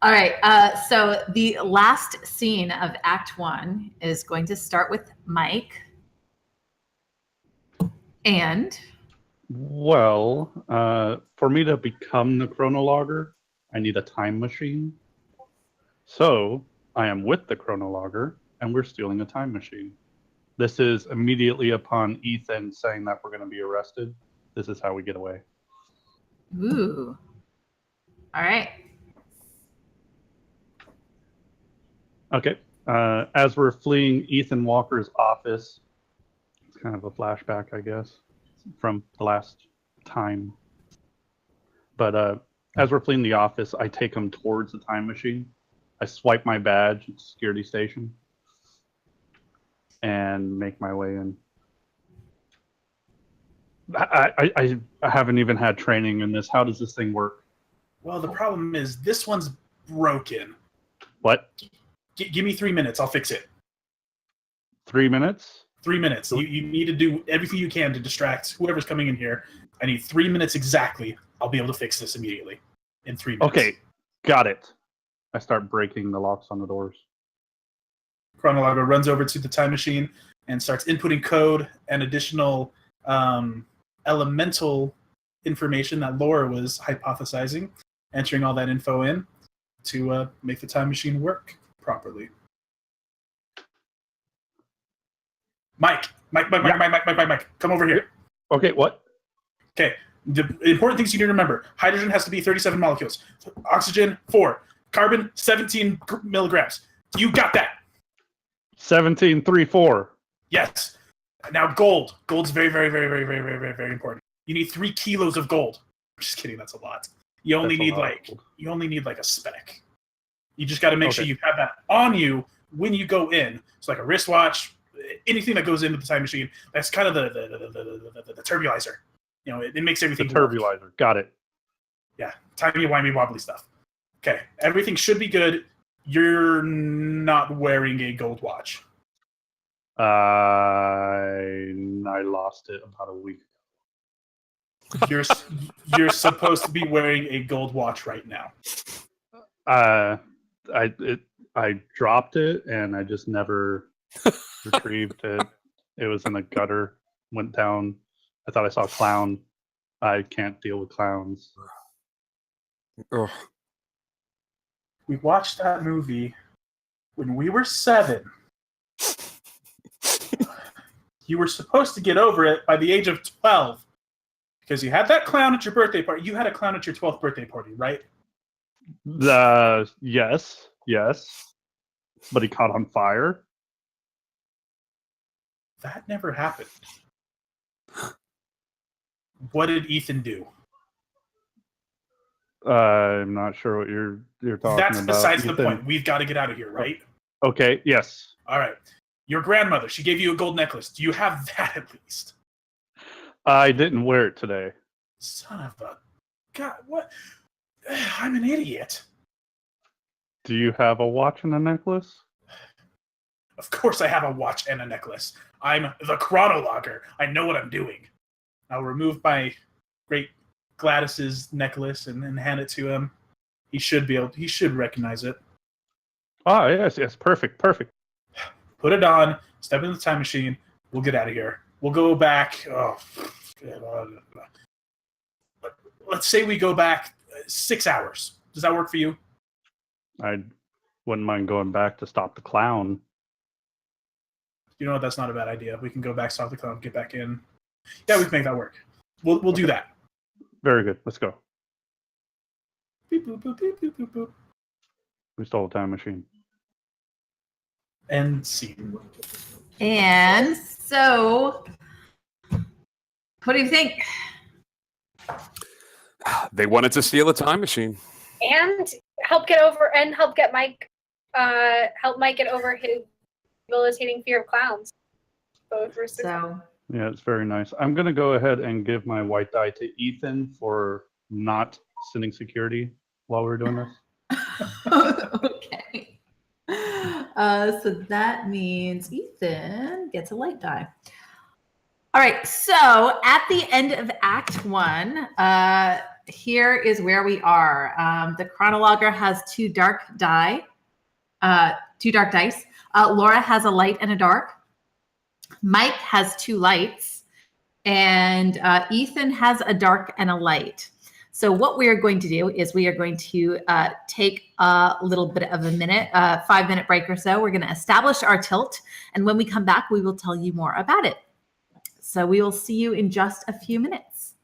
All right. So the last scene of Act 1 is going to start with Mike. And? Well, for me to become the chronologer, I need a time machine. So I am with the chronologer, and we're stealing a time machine. This is immediately upon Ethan saying that we're going to be arrested. This is how we get away. Ooh. All right. Okay. As we're fleeing Ethan Walker's office, kind of a flashback, I guess, from the last time. But as we're fleeing the office, I take him towards the time machine. I swipe my badge at the security station and make my way in. I haven't even had training in this. How does this thing work? Well, the problem is this one's broken. What? Give me 3 minutes. I'll fix it. 3 minutes? 3 minutes. You need to do everything you can to distract whoever's coming in here. I need 3 minutes exactly. I'll be able to fix this immediately in 3 minutes. Okay, got it. I start breaking the locks on the doors. Chronologo runs over to the time machine and starts inputting code and additional elemental information that Laura was hypothesizing, entering all that info in to make the time machine work properly. Mike, come over here. Okay, what? Okay, the important things you need to remember. Hydrogen has to be 37 molecules. Oxygen, 4. Carbon, 17 milligrams. You got that? 1734. Yes. Now gold. Gold's very, very, very, very, very, very, very, very important. You need 3 kilos of gold. I'm just kidding. That's a lot. You only need like a speck. You just got to make sure you have that on you when you go in. It's like a wristwatch, anything that goes into the time machine. That's kind of the turbulizer. You know, it makes everything. The turbulizer. Work. Got it. Yeah, timey-wimey wobbly stuff. Okay, everything should be good. You're not wearing a gold watch. I lost it about a week. You're supposed to be wearing a gold watch right now. I dropped it and I just never retrieved it. It was in a gutter. Went down. I thought I saw a clown. I can't deal with clowns. Oh. We watched that movie when we were 7. You were supposed to get over it by the age of 12. Because you had that clown at your birthday party. You had a clown at your 12th birthday party, right? Yes. But he caught on fire. That never happened. What did Ethan do? I'm not sure what you're talking about. That's besides Ethan. the point. We've got to get out of here, right? Okay, yes. All right. Your grandmother, she gave you a gold necklace. Do you have that at least? I didn't wear it today. Son of a... God, what? I'm an idiot. Do you have a watch and a necklace? Of course I have a watch and a necklace. I'm the chronologer. I know what I'm doing. I'll remove my great Gladys's necklace and hand it to him. He should recognize it. Oh, yes, perfect. Put it on, step in the time machine, we'll get out of here. We'll go back. Let's say we go back 6 hours. Does that work for you? I wouldn't mind going back to stop the clown. You know what? That's not a bad idea. We can go back, stop the clown, get back in. Yeah, we can make that work. We'll do that. Very good. Let's go. Beep, boop, boop, beep, boop, boop, boop. We stole a time machine. End scene. And so, what do you think? They wanted to steal a time machine. And help Mike get over his debilitating fear of clowns. Both were successful. Yeah, it's very nice. I'm going to go ahead and give my white die to Ethan for not sending security while we were doing this. Okay. So that means Ethan gets a light die. All right. So at the end of Act 1, here is where we are. The chronologer has 2 dark dice. Laura has a light and a dark. Mike has 2 lights, and Ethan has a dark and a light. So what we are going to do is we are going to take a little bit of a 5-minute break or so. We're going to establish our tilt, and when we come back, we will tell you more about it. So we will see you in just a few minutes.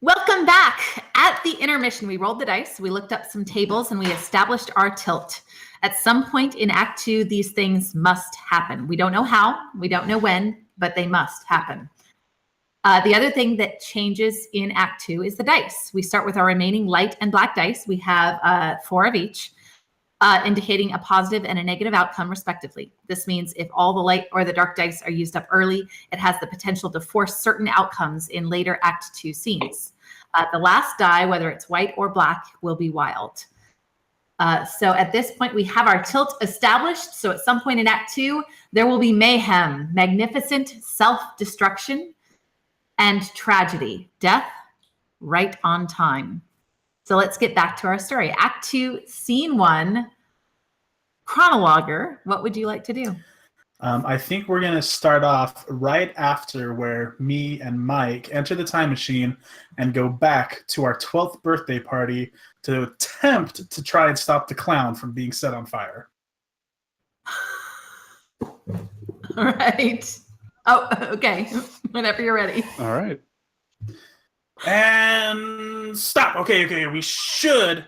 Welcome back. At the intermission, we rolled the dice, we looked up some tables, and we established our tilt. At some point in Act 2, these things must happen. We don't know how, we don't know when, but they must happen. The other thing that changes in Act 2 is the dice. We start with our remaining light and black dice. We have 4 of each, indicating a positive and a negative outcome, respectively. This means if all the light or the dark dice are used up early, it has the potential to force certain outcomes in later Act 2 scenes. The last die, whether it's white or black, will be wild. So at this point, we have our tilt established. So at some point in Act 2, there will be mayhem, magnificent self-destruction, and tragedy, death, right on time. So let's get back to our story. Act 2, Scene 1, Chronologer, what would you like to do? I think we're going to start off right after where me and Mike enter the time machine and go back to our 12th birthday party to attempt to try and stop the clown from being set on fire. All right. Oh, okay. Whenever you're ready. All right. And stop. Okay. We should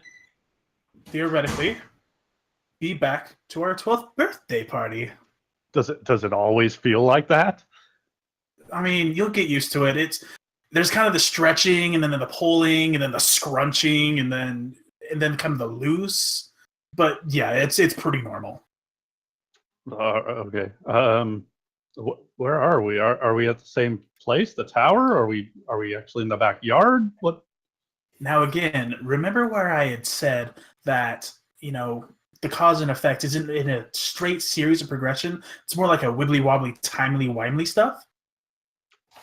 theoretically be back to our 12th birthday party. Does it always feel like that? I mean, you'll get used to it. There's kind of the stretching, and then the pulling, and then the scrunching, and then kind of the loose. But yeah, it's pretty normal. Okay. Where are we? Are we at the same place, the tower? Are we actually in the backyard? What? Now again, remember where I had said that, the cause and effect isn't in a straight series of progression. It's more like a wibbly-wobbly, timely-wimely stuff.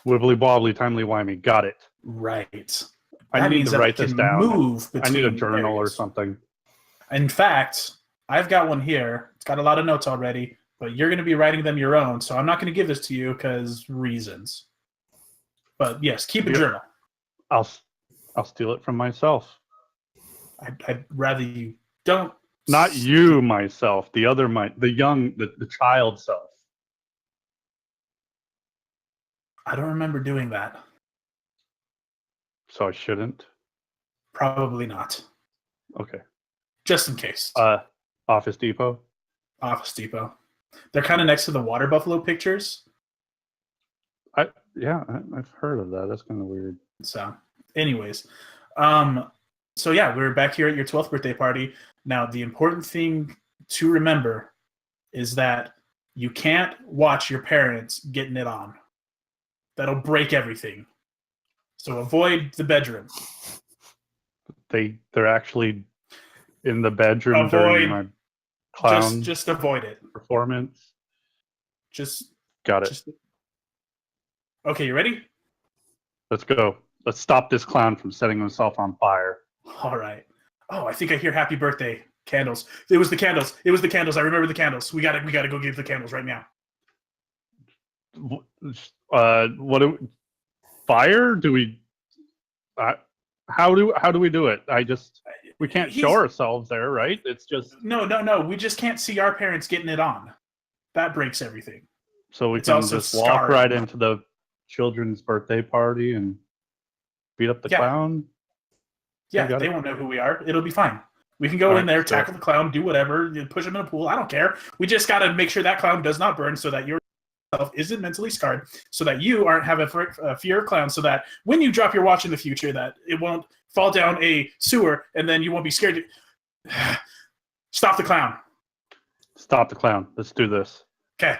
Wibbly-wobbly, timely-wimey. Got it. Right. I need to write this down. I need a journal areas. or something. In fact, I've got one here. It's got a lot of notes already, but you're going to be writing them your own, so I'm not going to give this to you because reasons. But yes, keep a journal. I'll steal it from myself. I'd rather you don't. Not you, myself. The other, the child self. I don't remember doing that. So I shouldn't? Probably not. Okay. Just in case. Office Depot? Office Depot. They're kind of next to the water buffalo pictures. I've heard of that. That's kind of weird. So, anyways. So yeah, we're back here at your 12th birthday party. Now, the important thing to remember is that you can't watch your parents getting it on. That'll break everything. So avoid the bedroom. They're actually in the bedroom during my clown just avoid it. Performance. Got it. Okay, you ready? Let's go. Let's stop this clown from setting himself on fire. All right. Oh, I think I hear happy birthday candles. It was the candles. I remember the candles. We gotta go give the candles right now. Fire? Do we? How do we do it? We can't show ourselves there, right? It's just no. We just can't see our parents getting it on. That breaks everything. So we can just walk right into the children's birthday party and beat up the clown. Yeah, they won't know who we are. It'll be fine. We can go in there, tackle the clown, do whatever, push him in a pool. I don't care. We just got to make sure that clown does not burn so that yourself isn't mentally scarred, so that you aren't have a fear of clowns, so that when you drop your watch in the future, that it won't fall down a sewer and then you won't be scared. Stop the clown. Stop the clown. Let's do this. Okay.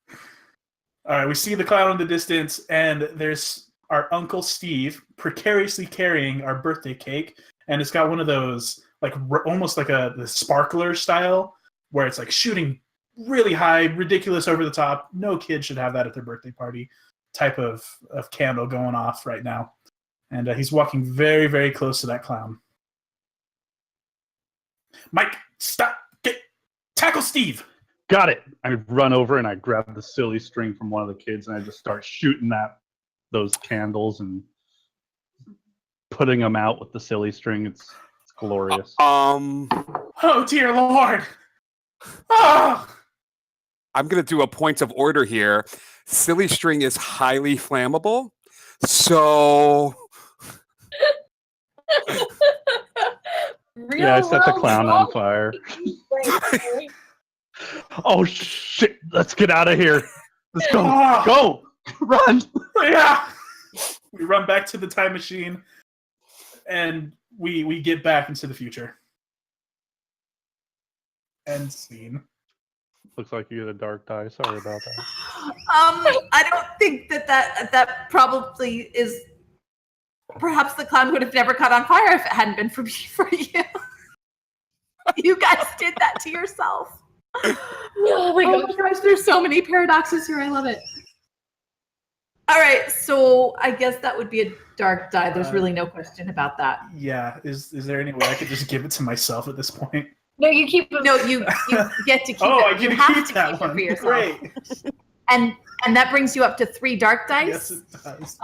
All right, we see the clown in the distance, and there's our Uncle Steve precariously carrying our birthday cake, and it's got one of those, like, almost like the sparkler style, where it's like shooting really high, ridiculous, over the top. No kid should have that at their birthday party type of candle going off right now. And he's walking very, very close to that clown. Mike, stop! Tackle Steve! Got it! I run over and I grab the silly string from one of the kids and I just start shooting those candles and putting them out with the silly string. It's glorious. Oh dear Lord! Oh! I'm going to do a point of order here. Silly string is highly flammable. So Yeah, I set the clown on fire. Right. Oh shit! Let's get out of here. Let's go. Ah. Go. Run. Yeah. We run back to the time machine, and we get back into the future. End scene. Looks like you get a dark die. Sorry about that. I don't think that probably is. Perhaps the clown would have never caught on fire if it hadn't been for you. You guys did that to yourself. Oh my gosh, there's so many paradoxes here. I love it. All right, so I guess that would be a dark die. There's really no question about that. Yeah. Is there any way I could just give it to myself at this point? No, you keep them. No, you get to keep Oh, it. I You get have to keep that it one. for yourself. Great. And that brings you up to 3 dark dice. Yes, it does.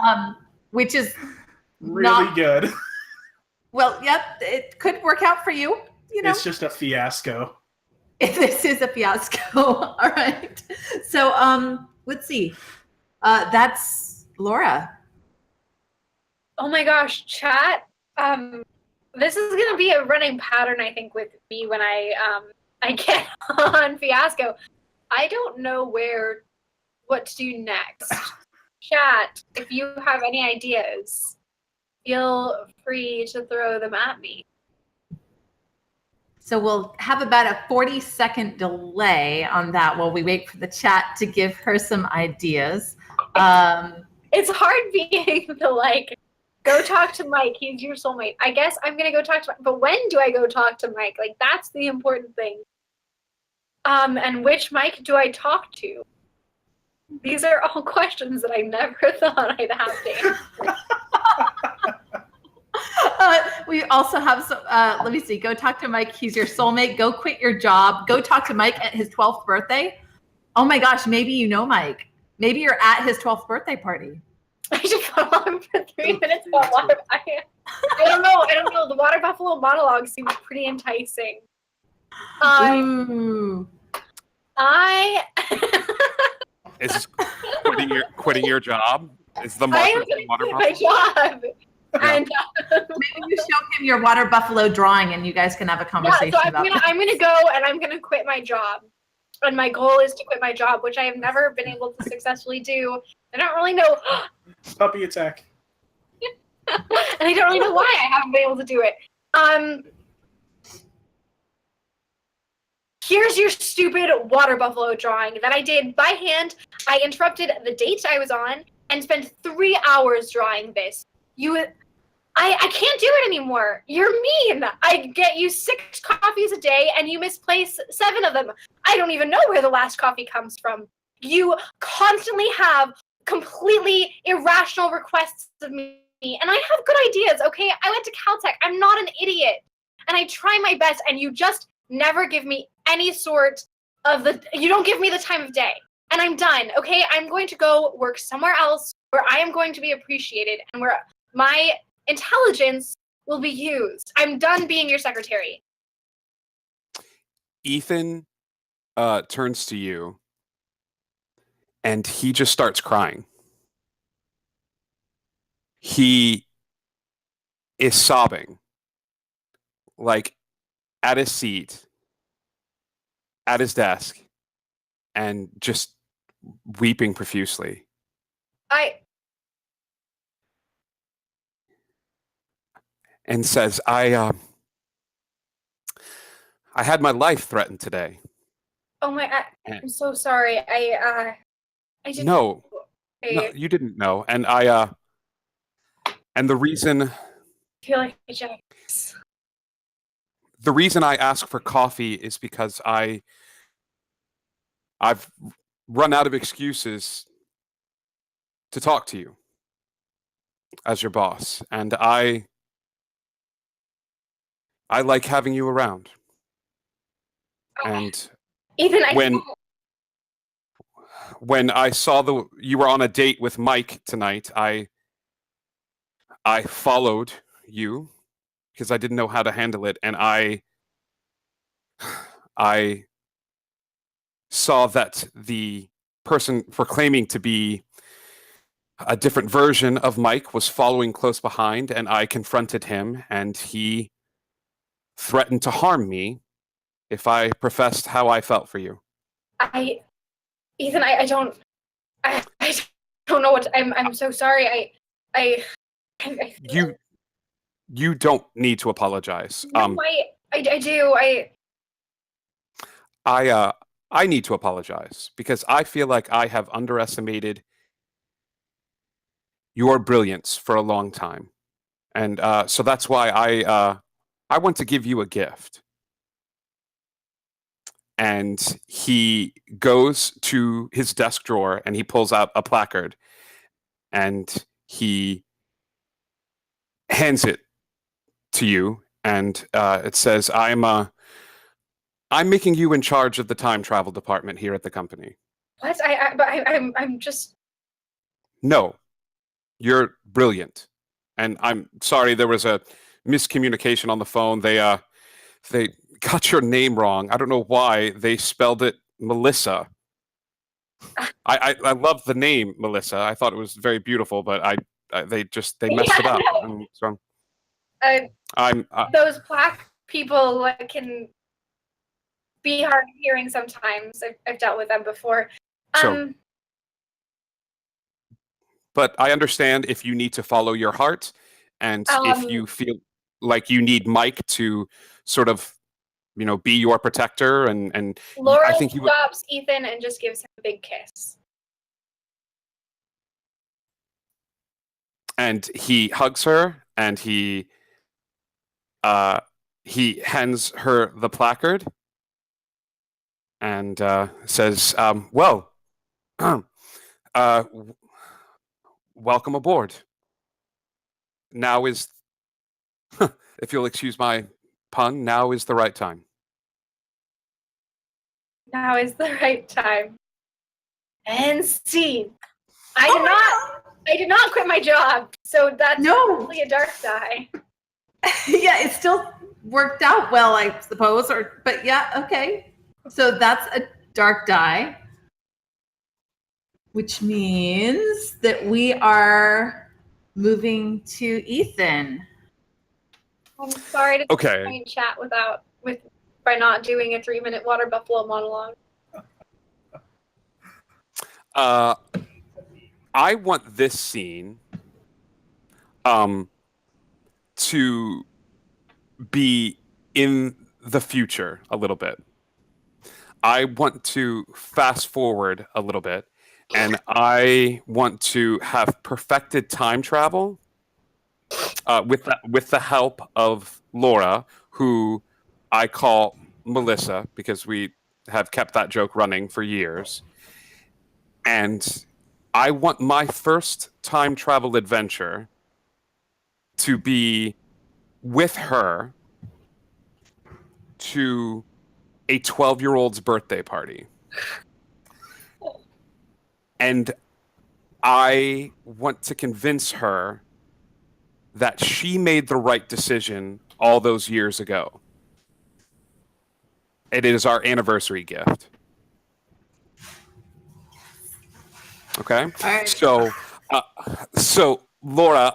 Which is Really good. well, yep, it could work out for you. You know, It's just a fiasco. this is a fiasco. All right. So, let's see. That's Laura. Oh my gosh, chat. This is gonna be a running pattern, I think, with me when I get on Fiasco. I don't know what to do next. Chat, if you have any ideas, feel free to throw them at me. So we'll have about a 40-second delay on that while we wait for the chat to give her some ideas. It's hard being the go talk to Mike. He's your soulmate. I guess I'm gonna go talk to Mike. But when do I go talk to Mike? That's the important thing. And which Mike do I talk to? These are all questions that I never thought I'd have to answer. We also have some, let me see, go talk to Mike. He's your soulmate. Go quit your job. Go talk to Mike at his 12th birthday. Oh my gosh, maybe you know Mike. Maybe you're at his 12th birthday party. I just got on for 3 minutes about water. I don't know. The water buffalo monologue seems pretty enticing. Ooh. is this quitting your job? Is the I am water going to quit buffalo? my job. Yeah. And Maybe you show him your water buffalo drawing and you guys can have a conversation so about that. I'm gonna go and I'm gonna quit my job. And my goal is to quit my job, which I have never been able to successfully do. I don't really know Puppy attack. and I don't really know why I haven't been able to do it. Here's your stupid water buffalo drawing that I did by hand. I interrupted the date I was on and spent 3 hours drawing this. I can't do it anymore. You're mean. I get you 6 coffees a day and you misplace 7 of them. I don't even know where the last coffee comes from. You constantly have completely irrational requests of me, and I have good ideas, okay? I went to Caltech. I'm not an idiot. And I try my best, and you just never give me any sort of you don't give me the time of day. And I'm done, okay? I'm going to go work somewhere else where I am going to be appreciated and where my intelligence will be used. I'm done being your secretary. Ethan turns to you and he just starts crying. He is sobbing, at his seat, at his desk, and just weeping profusely. And says, I had my life threatened today. Oh my, I'm so sorry. I didn't No, know. no, you didn't know. And and the reason I feel like a jackass. the reason I ask for coffee is because I've run out of excuses to talk to you as your boss, and I like having you around. And Ethan, when I saw you were on a date with Mike tonight, I followed you because I didn't know how to handle it, and I saw that the person proclaiming to be a different version of Mike was following close behind, and I confronted him, and he threatened to harm me if I professed how I felt for you. Ethan, I don't know what I'm so sorry. I You don't need to apologize. No, I do. I need to apologize because I feel like I have underestimated your brilliance for a long time, and so that's why I want to give you a gift. And he goes to his desk drawer and he pulls out a placard and he hands it to you, and it says, I'm making you in charge of the time travel department here at the company." What? I'm just. No, you're brilliant. And I'm sorry there was a miscommunication on the phone. They got your name wrong. I don't know why. They spelled it Melissa. I love the name Melissa. I thought it was very beautiful, but they messed it up. And so I'm those Black people can be hard of hearing sometimes. I've dealt with them before. But I understand if you need to follow your heart, and if you feel like you need Mike to sort of, be your protector, and Laura I think stops Ethan and just gives him a big kiss. And he hugs her, and he hands her the placard, and says, "Well, welcome aboard. Now is, if you'll excuse my pun, now is the right time." Now is the right time. And scene. I did not quit my job, so that's probably a dark die. Yeah, it still worked out well, I suppose. But yeah, okay. So that's a dark die, which means that we are moving to Ethan. I'm sorry to Okay. chat by not doing a 3-minute water buffalo monologue. I want this scene to be in the future a little bit. I want to fast forward a little bit, and I want to have perfected time travel with the help of Laura, who I call Melissa because we have kept that joke running for years. And I want my first time travel adventure to be with her to a 12-year-old's birthday party. And I want to convince her that she made the right decision all those years ago. It is our anniversary gift. Okay? All right. So Laura,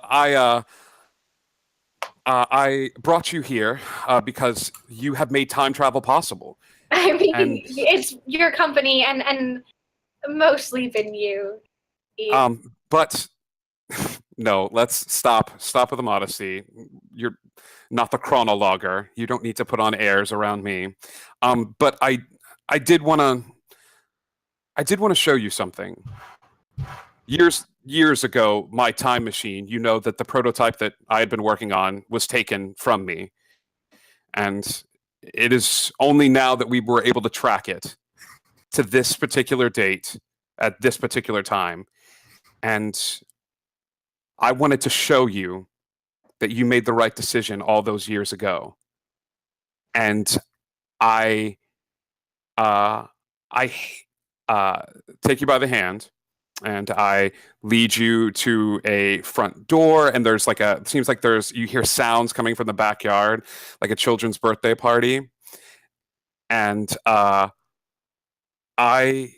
I brought you here because you have made time travel possible. I mean, it's your company and mostly been you. But no, let's stop with the modesty. You're not the chronologer. You don't need to put on airs around me. But I did want to show you something. Years ago, my time machine, that the prototype that I had been working on was taken from me. And it is only now that we were able to track it to this particular date at this particular time. And I wanted to show you that you made the right decision all those years ago. And I take you by the hand, and I lead you to a front door, and there's it seems like you hear sounds coming from the backyard, like a children's birthday party. And I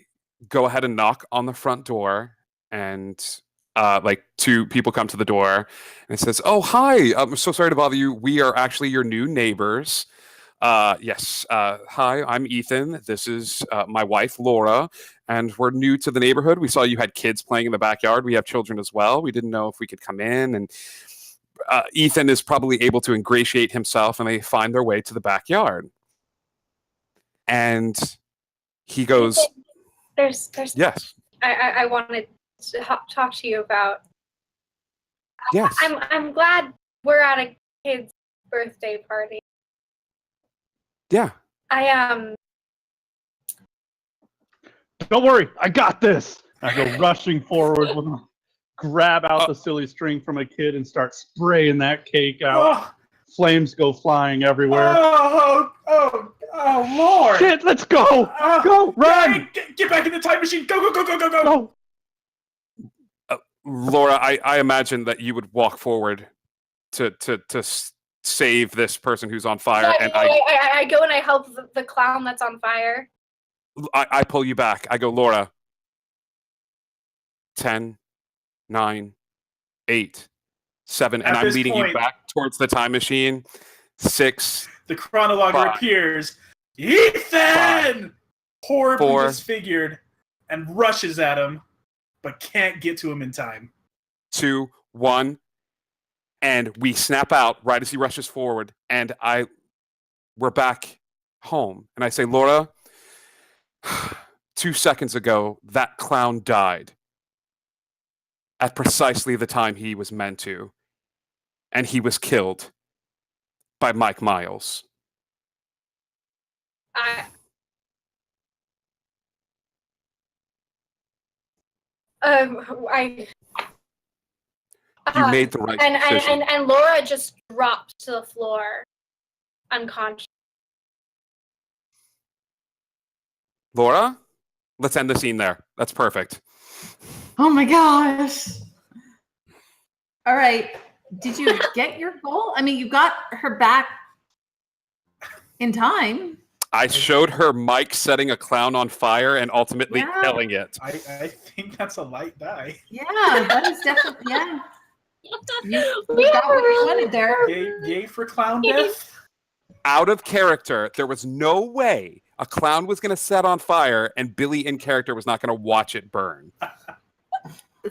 go ahead and knock on the front door, and like 2 people come to the door, and it says, "Oh, hi! I'm so sorry to bother you. We are actually your new neighbors. Yes. Hi, I'm Ethan. This is my wife, Laura, and we're new to the neighborhood. We saw you had kids playing in the backyard. We have children as well. We didn't know if we could come in." And Ethan is probably able to ingratiate himself, and they find their way to the backyard. And he goes, There's "Yes, I wanted to talk to you about. yes." I'm glad we're at a kid's birthday party. Yeah. Don't worry, I got this. I go rushing forward, grab out the silly string from a kid and start spraying that cake out. Oh, Flames go flying everywhere. oh, Lord! Shit, let's go! Go, run! Get back in the time machine! Go, go, go, go, go, go! Go! Laura, I imagine that you would walk forward to save this person who's on fire, and I go and I help the clown that's on fire. I pull you back. I go, "Laura, 10, 9, 8, 7, and At I'm this leading point- you back towards the time machine. 6, The chronologer 5, appears. Ethan! Horribly 4, disfigured and rushes at him, but can't get to him in time. 2, 1, and we snap out right as he rushes forward, and we're back home. And I say, "Laura, 2 seconds ago, that clown died at precisely the time he was meant to, and he was killed by Mike Miles." You made the right decision. And Laura just dropped to the floor, unconscious. Laura, let's end the scene there. That's perfect. Oh my gosh. All right. Did you get your goal? I mean, you got her back in time. I showed her Mike setting a clown on fire and ultimately killing it. I think that's a light die. Yeah, that is definitely, yeah. You got what you wanted there. Yay for clown death. Out of character, there was no way a clown was going to set on fire and Billy in character was not going to watch it burn.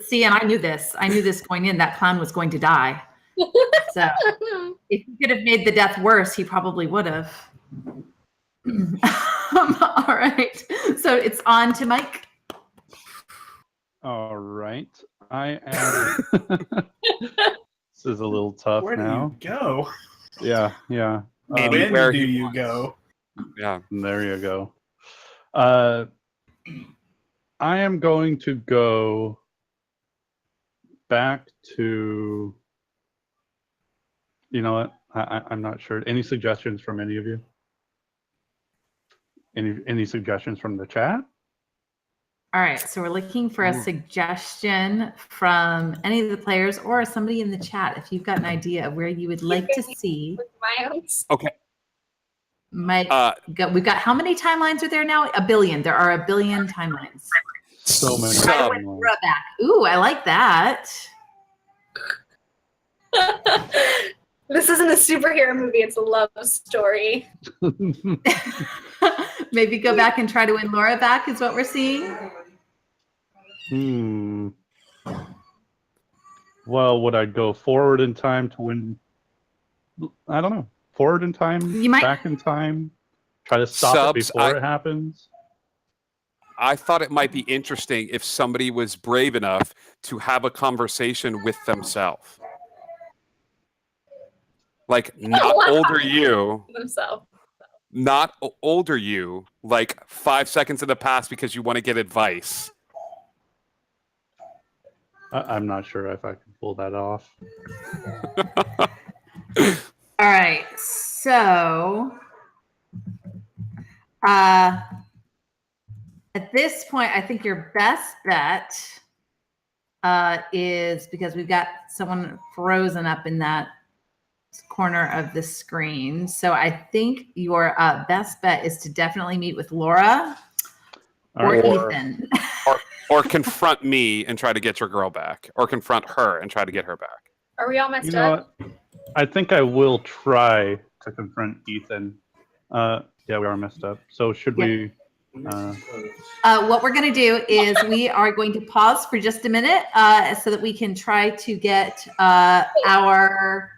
See, and I knew this. I knew this going in. That clown was going to die. So if he could have made the death worse, he probably would have. All right. So it's on to Mike. All right. I am. This is a little tough Where now. do you go? Yeah. Maybe When where do he you wants. go? Yeah. There you go. I am going to go back to. You know what? I'm not sure. Any suggestions from any of you? Any suggestions from the chat? All right. So we're looking for a suggestion from any of the players or somebody in the chat if you've got an idea of where you would like to see. Okay. Mike, we've got how many timelines are there now? 1 billion. There are 1 billion timelines. So many. Right away, Laura back. Ooh, I like that. This isn't a superhero movie, it's a love story. Maybe go back and try to win Laura back is what we're seeing. Well, would I go forward in time to win? I don't know. Forward in time, You might- back in time, try to stop it Subs, before it happens. I thought it might be interesting if somebody was brave enough to have a conversation with themselves. Like, not older you, Themselves. not older you, like 5 seconds in the past because you want to get advice. I'm not sure if I can pull that off. All right. So at this point, I think your best bet is because we've got someone frozen up in that corner of the screen. So I think your best bet is to definitely meet with Laura. All or right. Ethan. or confront me and try to get your girl back, or confront her and try to get her back. Are we all messed You know up? what? I think I will try to confront Ethan. Yeah, we are messed up. So should we? What we're going to do is we are going to pause for just a minute so that we can try to get our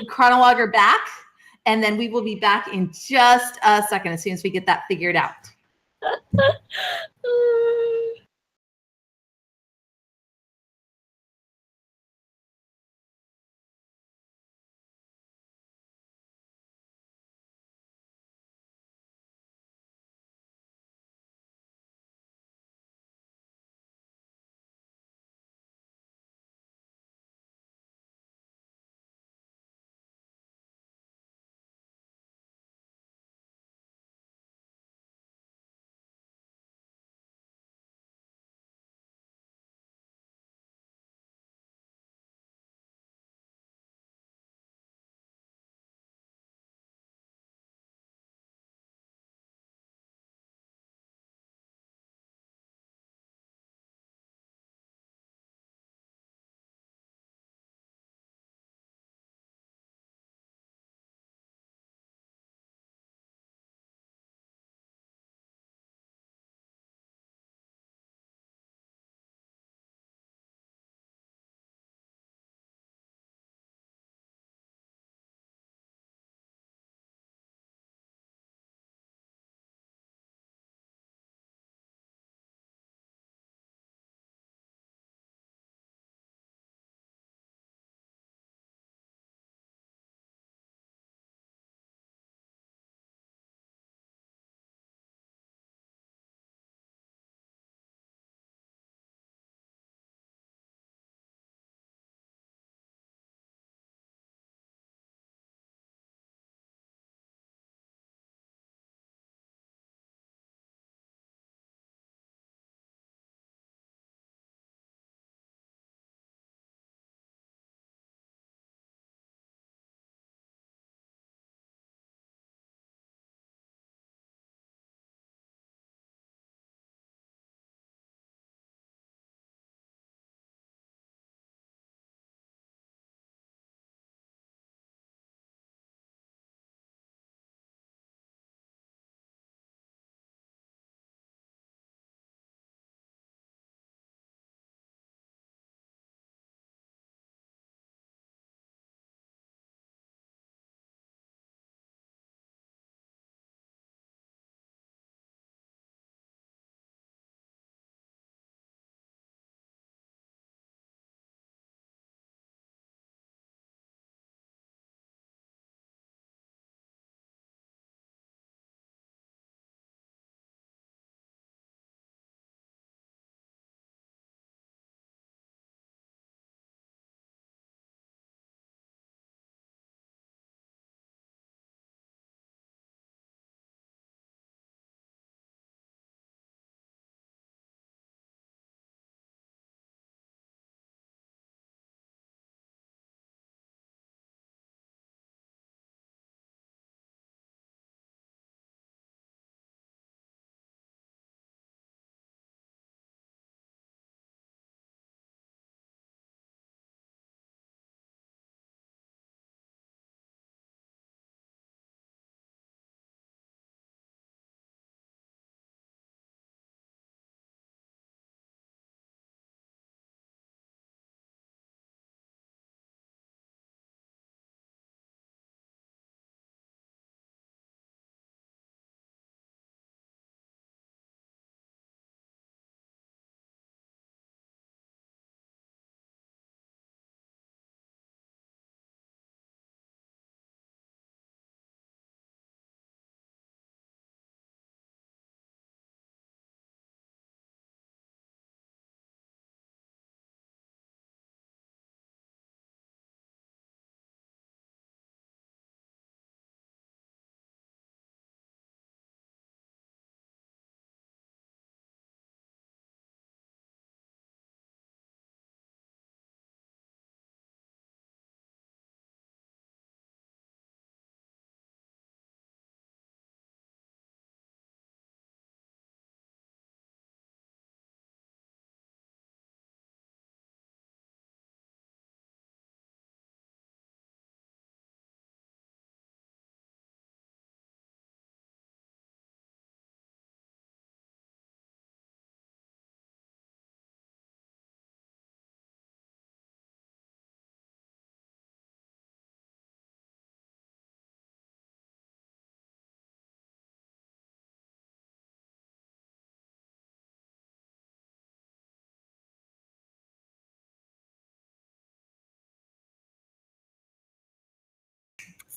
chronologer back, and then we will be back in just a second as soon as we get that figured out.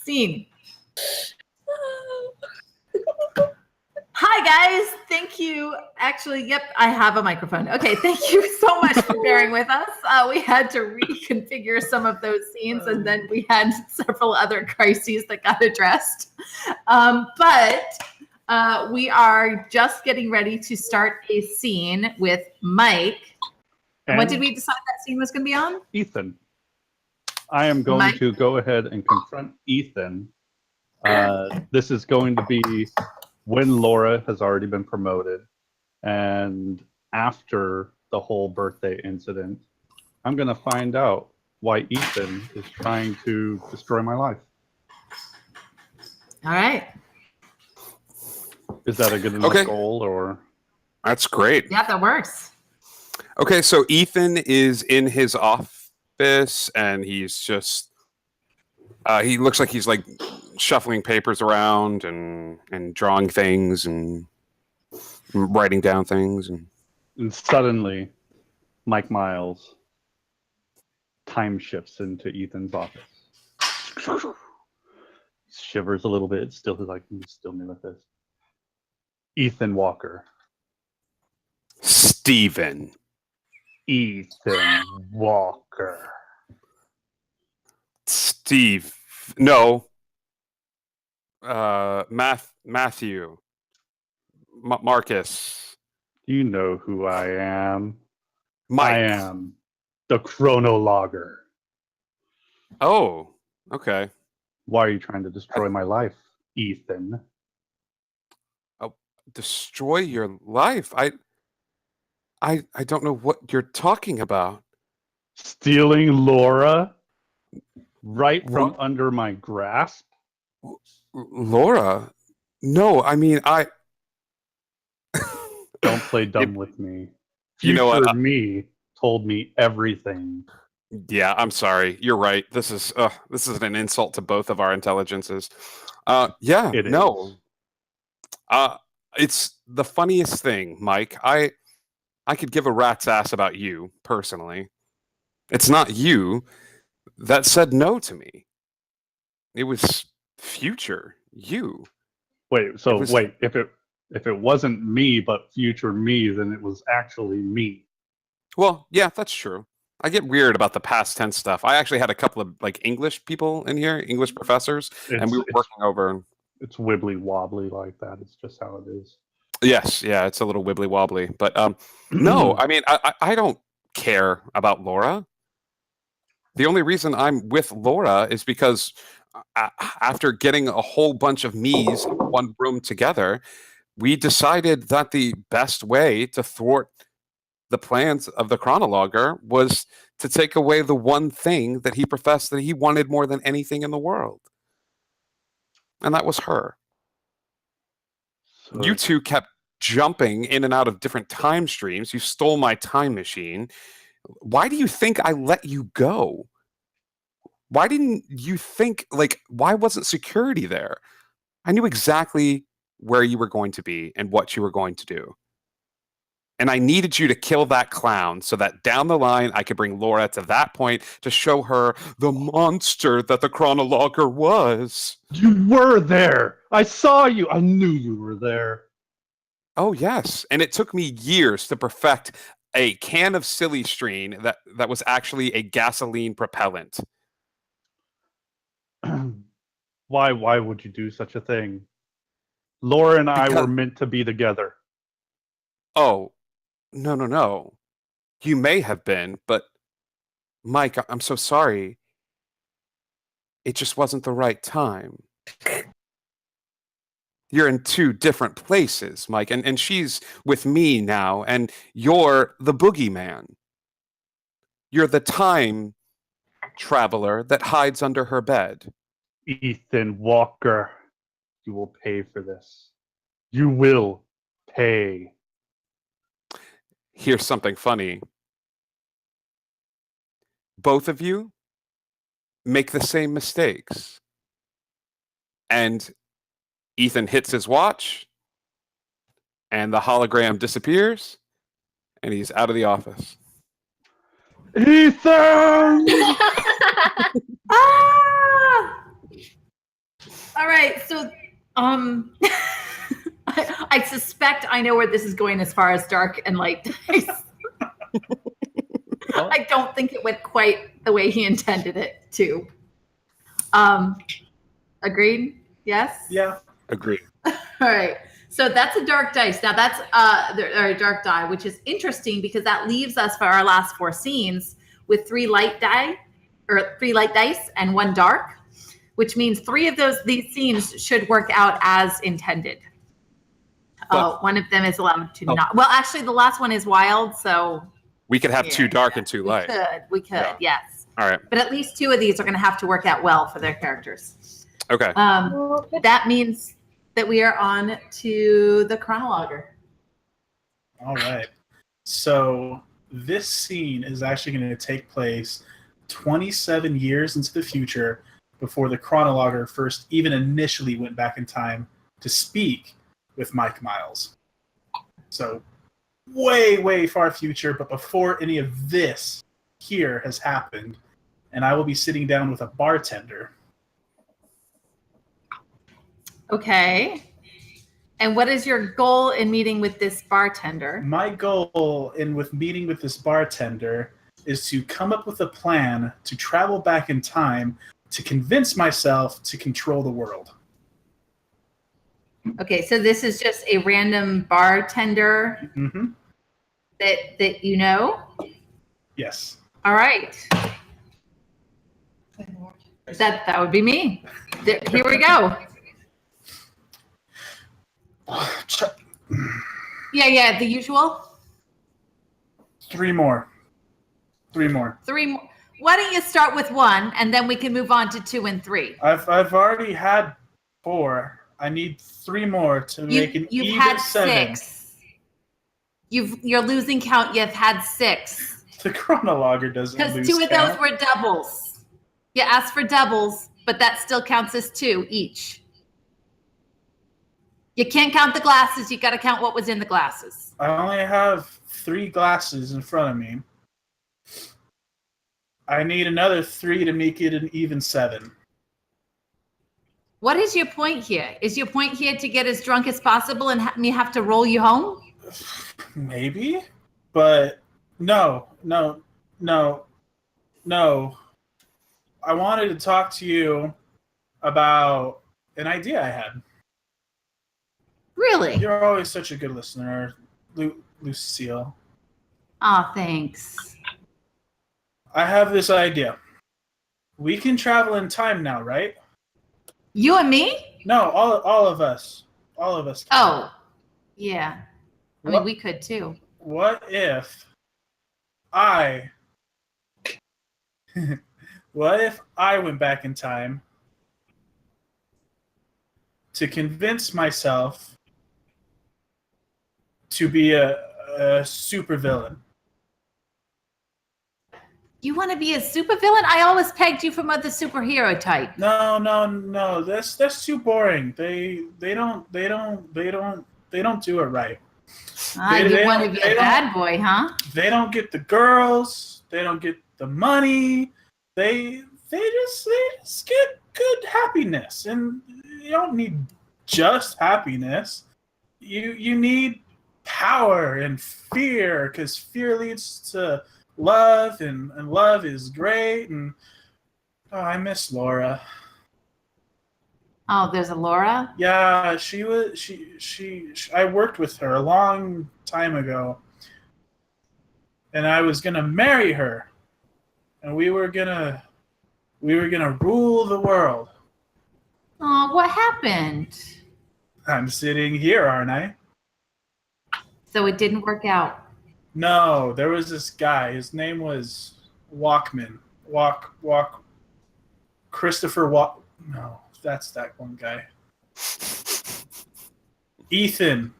Scene. Hi, guys. Thank you. Actually, yep, I have a microphone. Okay, thank you so much for bearing with us. We had to reconfigure some of those scenes, and then we had several other crises that got addressed. But we are just getting ready to start a scene with Mike. And what did we decide that scene was going to be on? Ethan. I am going to go ahead and confront Ethan. This is going to be when Laura has already been promoted and after the whole birthday incident. I'm going to find out why Ethan is trying to destroy my life. All right. Is that a good enough goal, or? That's great. Yeah, that works. Okay, so Ethan is in his office and he's just he looks like he's like shuffling papers around and drawing things and writing down things And suddenly Mike Miles time shifts into Ethan's office. Shivers a little bit, still like still new at this. Ethan Walker. Steven. Ethan Walker. Steve. No. Matthew. Marcus. You know who I am. Mike. I am the chronologer. Oh, okay. Why are you trying to destroy my life, Ethan? Oh, destroy your life? I don't know what you're talking about. Stealing Laura right from under my grasp? Laura? No, I mean, Don't play dumb with me. You know what? Me told me everything. Yeah, I'm sorry. You're right. This is an insult to both of our intelligences. Yeah, It no. is. It's the funniest thing, Mike. I could give a rat's ass about you, personally. It's not you that said no to me. It was future you. Wait, if it wasn't me but future me, then it was actually me. Well, yeah, that's true. I get weird about the past tense stuff. I actually had a couple of like English people in here, English professors, and we were working over. It's wibbly wobbly like that. It's just how it is. Yes, yeah, it's a little wibbly wobbly, but no, I mean, I don't care about Laura. The only reason I'm with Laura is because after getting a whole bunch of me's in one room together, we decided that the best way to thwart the plans of the chronologer was to take away the one thing that he professed that he wanted more than anything in the world. And that was her. You two kept jumping in and out of different time streams. You stole my time machine. Why do you think I let you go? Why didn't you think, like, why wasn't security there? I knew exactly where you were going to be and what you were going to do. And I needed you to kill that clown so that down the line I could bring Laura to that point to show her the monster that the chronologer was. You were there. I saw you. I knew you were there. Oh, yes. And it took me years to perfect a can of Silly-Streen that was actually a gasoline propellant. Why would you do such a thing? Laura and I were meant to be together. Oh, no. You may have been, but Mike, I'm so sorry. It just wasn't the right time. You're in two different places, Mike, and she's with me now, and you're the boogeyman. You're the time traveler that hides under her bed. Ethan Walker, you will pay for this. You will pay. Here's something funny. Both of you make the same mistakes. And Ethan hits his watch, and the hologram disappears, and he's out of the office. Ethan! Ah! All right, so I suspect I know where this is going as far as dark and light dice. I don't think it went quite the way he intended it to. Agreed? Yes? Yeah. Agreed. All right. So that's a dark dice. Now that's or a dark die, which is interesting because that leaves us for our last 4 scenes with 3 light dice and 1 dark, which means 3 of these scenes should work out as intended. One of them is allowed to not. Well, actually, the last one is wild, so We could have 2 dark and 2 light. We could, Yeah. yes. All right. But at least 2 of these are going to have to work out well for their characters. Okay. That means that we are on to the chronologer. All right. So this scene is actually going to take place 27 years into the future before the chronologer first even initially went back in time to speak with Mike Miles. So way, way far future, but before any of this here has happened, and I will be sitting down with a bartender. Okay. And what is your goal in meeting with this bartender? My goal with meeting with this bartender is to come up with a plan to travel back in time to convince myself to control the world. Okay, so this is just a random bartender that you know? Yes. All right. That would be me. Here we go. Yeah, the usual. 3 more. 3 more. Why don't you start with 1, and then we can move on to 2 and 3. I've already had 4. I need 3 more to make an You've even had 7. 6. You're losing count. You've had 6. The chronologer doesn't lose Because 2 of count. those were doubles. You asked for doubles, but that still counts as 2 each. You can't count the glasses. You got to count what was in the glasses. I only have 3 glasses in front of me. I need another 3 to make it an even 7. What is your point here? Is your point here to get as drunk as possible and me have to roll you home? Maybe, but no. I wanted to talk to you about an idea I had. Really? You're always such a good listener, Lucille. Oh, thanks. I have this idea. We can travel in time now, right? You and me? No, all of us. All of us can. Oh, yeah. I mean, we could too. What if I went back in time to convince myself to be a supervillain? You want to be a supervillain? I always pegged you from other superhero type. No. That's too boring. They don't do it right. You want to be a bad boy, huh? They don't get the girls. They don't get the money. They just get good happiness, and you don't need just happiness. You need power and fear, because fear leads to love, and love is great. And I miss Laura. Oh, there's a Laura? Yeah, she I worked with her a long time ago, and I was gonna marry her, and we were gonna rule the world. Oh, what happened? I'm sitting here, aren't I? So it didn't work out. No, there was this guy. His name was Walkman. Christopher Walk. No, that's that one guy. Ethan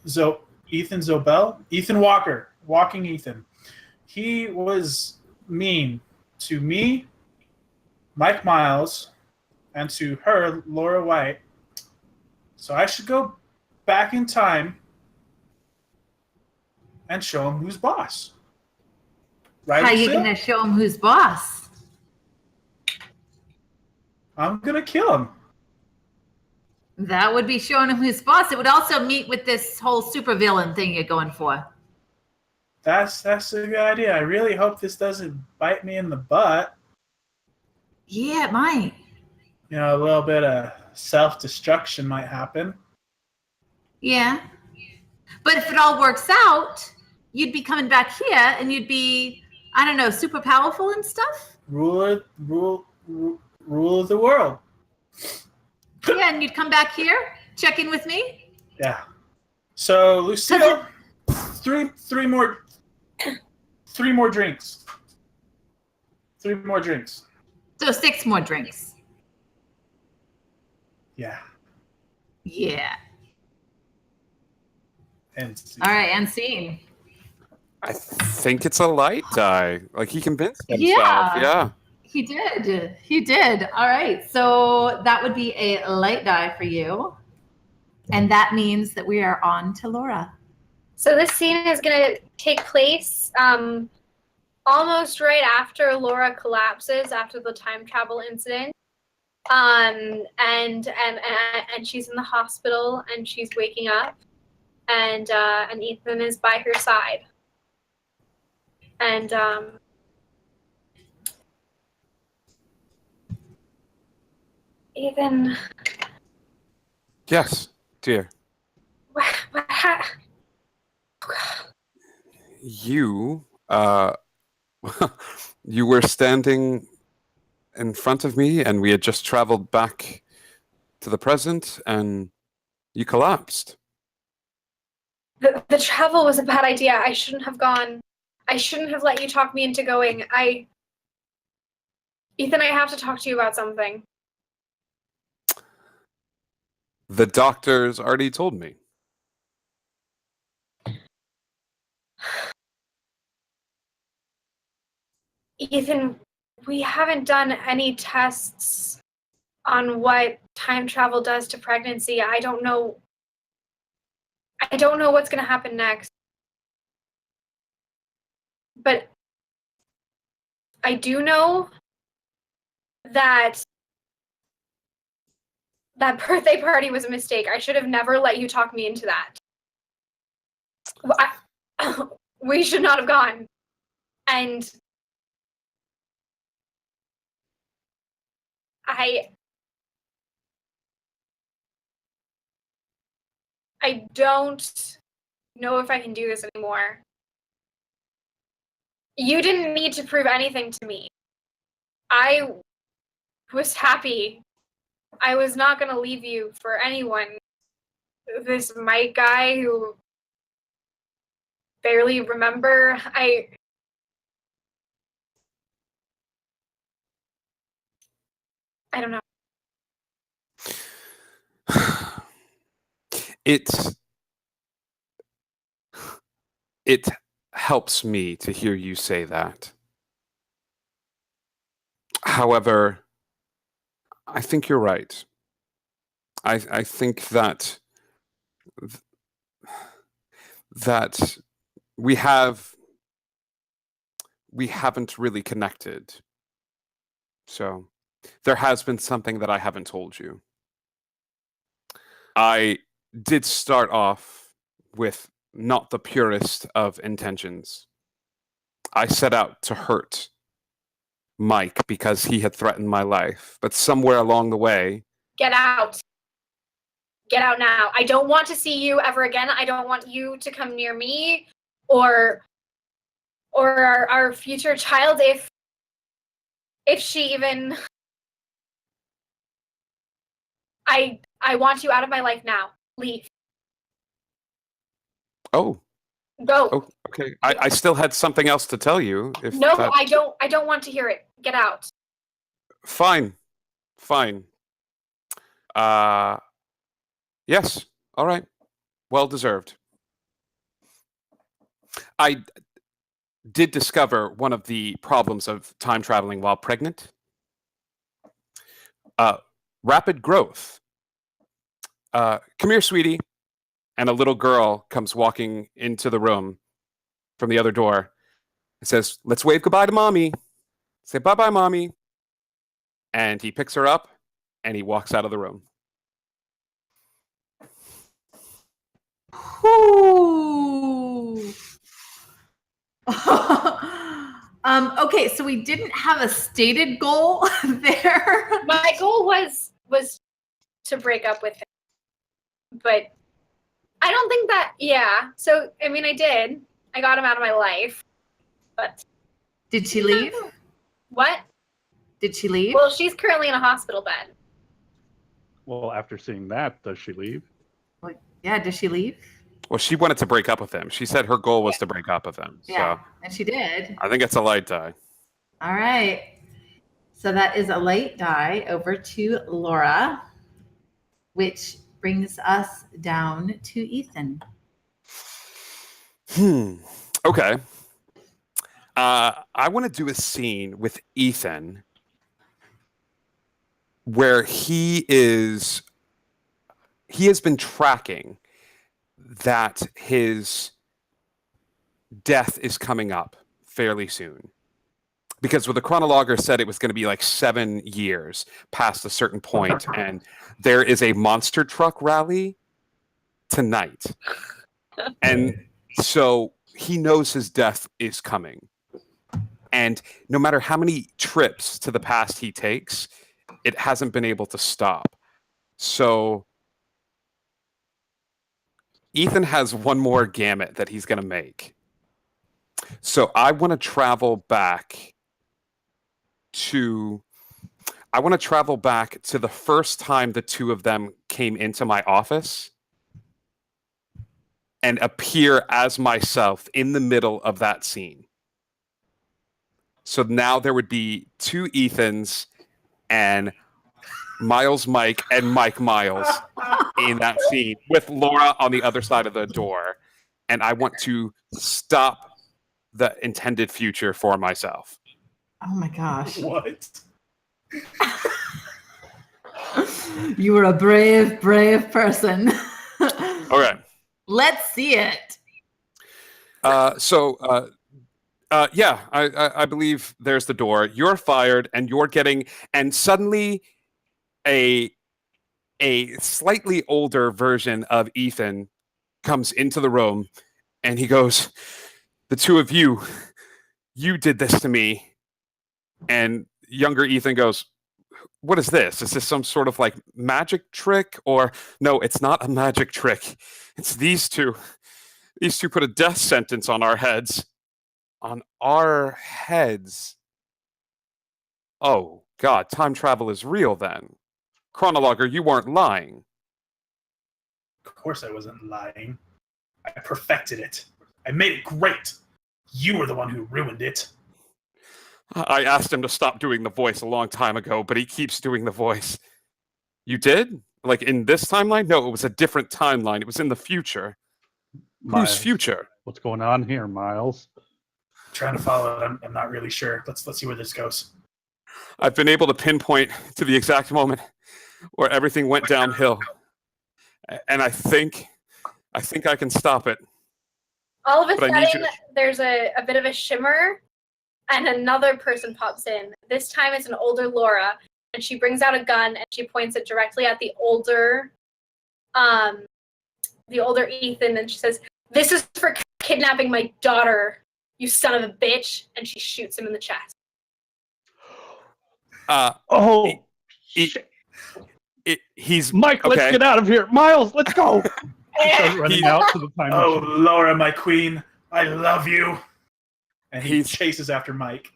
Zobel? Ethan Walker. Walking Ethan. He was mean to me, Mike Miles, and to her, Laura White. So I should go back in time and show him who's boss. Right? How are you going to show him who's boss? I'm going to kill him. That would be showing him who's boss. It would also meet with this whole supervillain thing you're going for. That's a good idea. I really hope this doesn't bite me in the butt. Yeah, it might. You know, a little bit of self-destruction might happen. Yeah. But if it all works out, you'd be coming back here and you'd be, I don't know, super powerful and stuff. Rule of the world. Yeah, and you'd come back here, check in with me. Yeah. So, Lucille, three more drinks. 3 more drinks. So 6 more drinks. Yeah. Yeah. And All right, and scene. I think it's a light die. Like he convinced himself. Yeah. He did. All right. So that would be a light die for you. And that means that we are on to Laura. So this scene is going to take place almost right after Laura collapses after the time travel incident. And she's in the hospital and she's waking up, and Ethan is by her side. And Ethan. Yes, dear. You, you were standing in front of me, and we had just traveled back to the present, and you collapsed. The travel was a bad idea. I shouldn't have gone. I shouldn't have let you talk me into going. Ethan, I have to talk to you about something. The doctors already told me. Ethan, we haven't done any tests on what time travel does to pregnancy. I don't know what's going to happen next. But I do know that birthday party was a mistake. I should have never let you talk me into that. We should not have gone. And I don't know if I can do this anymore. You didn't need to prove anything to me. I was happy. I was not going to leave you for anyone. This Mike guy who barely remember. I don't know. It helps me to hear you say that. However, I think you're right. I think that we haven't really connected. So there has been something that I haven't told you. I did start off with not the purest of intentions. I set out to hurt Mike because he had threatened my life, but somewhere along the way... Get out. Get out now. I don't want to see you ever again. I don't want you to come near me or our future child if she even... I want you out of my life now. Leave. Oh. Go. Oh, okay. I still had something else to tell you. No, I don't want to hear it. Get out. Fine. Yes. All right. Well deserved. I did discover one of the problems of time traveling while pregnant. Rapid growth. Come here, sweetie. And a little girl comes walking into the room from the other door and says, "Let's wave goodbye to mommy. Say bye-bye, mommy." And he picks her up and he walks out of the room. Ooh. Okay, so we didn't have a stated goal there. My goal was to break up with him, but I don't think that. Yeah. So I mean, I did. I got him out of my life, but Did she leave? what? Did she leave? Well, she's currently in a hospital bed. Well, after seeing that, does she leave? Yeah, did she leave? Well, she wanted to break up with him. She said her goal was to break up with him. Yeah, So and she did. I think it's a light die. All right. So that is a light die over to Laura, which brings us down to Ethan. Okay. I want to do a scene with Ethan where he has been tracking that his death is coming up fairly soon. Because the chronologer said it was going to be like 7 years past a certain point, and there is a monster truck rally tonight. And so he knows his death is coming. And no matter how many trips to the past he takes, it hasn't been able to stop. So Ethan has one more gamut that he's going to make. So I want to travel back to the first time the two of them came into my office and appear as myself in the middle of that scene. So now there would be two Ethans and Miles Mike and Mike Miles in that scene with Laura on the other side of the door. And I want to stop the intended future for myself. Oh my gosh. What? You were a brave, brave person. Okay. Let's see it. Yeah, I believe there's the door. You're fired, and and suddenly a slightly older version of Ethan comes into the room, and he goes, "The two of you did this to me." And younger Ethan goes, "What is this? Is this some sort of like magic trick? Or no, it's not a magic trick. It's these two. These two put a death sentence on our heads." On our heads? Oh, God, time travel is real then. Chronologer, you weren't lying. Of course I wasn't lying. I perfected it. I made it great. You were the one who ruined it. I asked him to stop doing the voice a long time ago, but he keeps doing the voice. You did? Like in this timeline? No, it was a different timeline. It was in the future. Miles, Whose future? What's going on here, Miles? Trying to follow it. I'm not really sure. Let's see where this goes. I've been able to pinpoint to the exact moment where everything went downhill. And I think I can stop it. All of a But I need sudden, there's a bit of a shimmer, and another person pops in. This time it's an older Laura, and she brings out a gun, and she points it directly at the older Ethan, and she says, "This is for kidnapping my daughter, you son of a bitch," and she shoots him in the chest. He's Mike, okay. let's get out of here. Miles, let's go. He starts running out to the time Oh, machine. Laura, my queen, I love you. And he chases after Mike.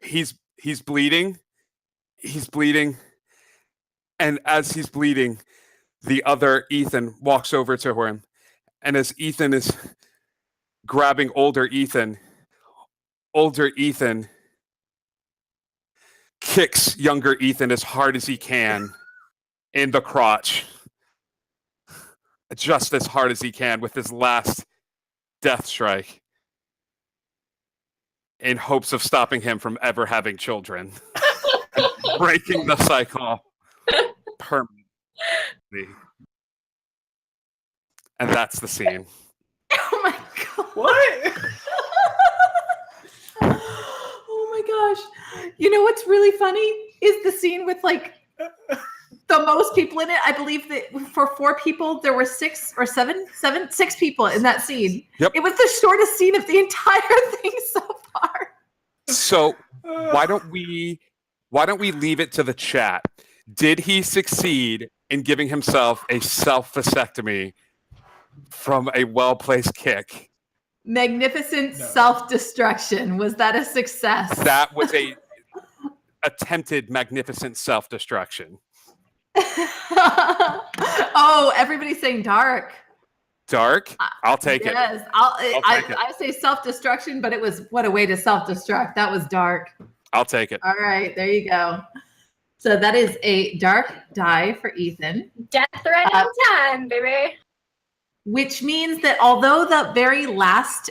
He's bleeding. He's bleeding. And as he's bleeding, the other Ethan walks over to him. And as Ethan is grabbing older Ethan kicks younger Ethan as hard as he can in the crotch. Just as hard as he can with his last death strike, in hopes of stopping him from ever having children. Breaking the cycle permanently. And that's the scene. Oh my god. What? Oh my gosh. You know what's really funny is the scene with like the most people in it. I believe that for 4 people, there were 6 or 7, 6 people in that scene. Yep. It was the shortest scene of the entire thing so far. So why don't we leave it to the chat? Did he succeed in giving himself a self-vasectomy from a well-placed kick? Magnificent self-destruction. Was that a success? That was a attempted magnificent self-destruction. Oh, everybody's saying dark. Dark? I'll take it. Yes, I say self-destruction, but it was what a way to self-destruct. That was dark. I'll take it. All right, there you go. So that is a dark die for Ethan. Death threat on time, baby. Which means that although the very last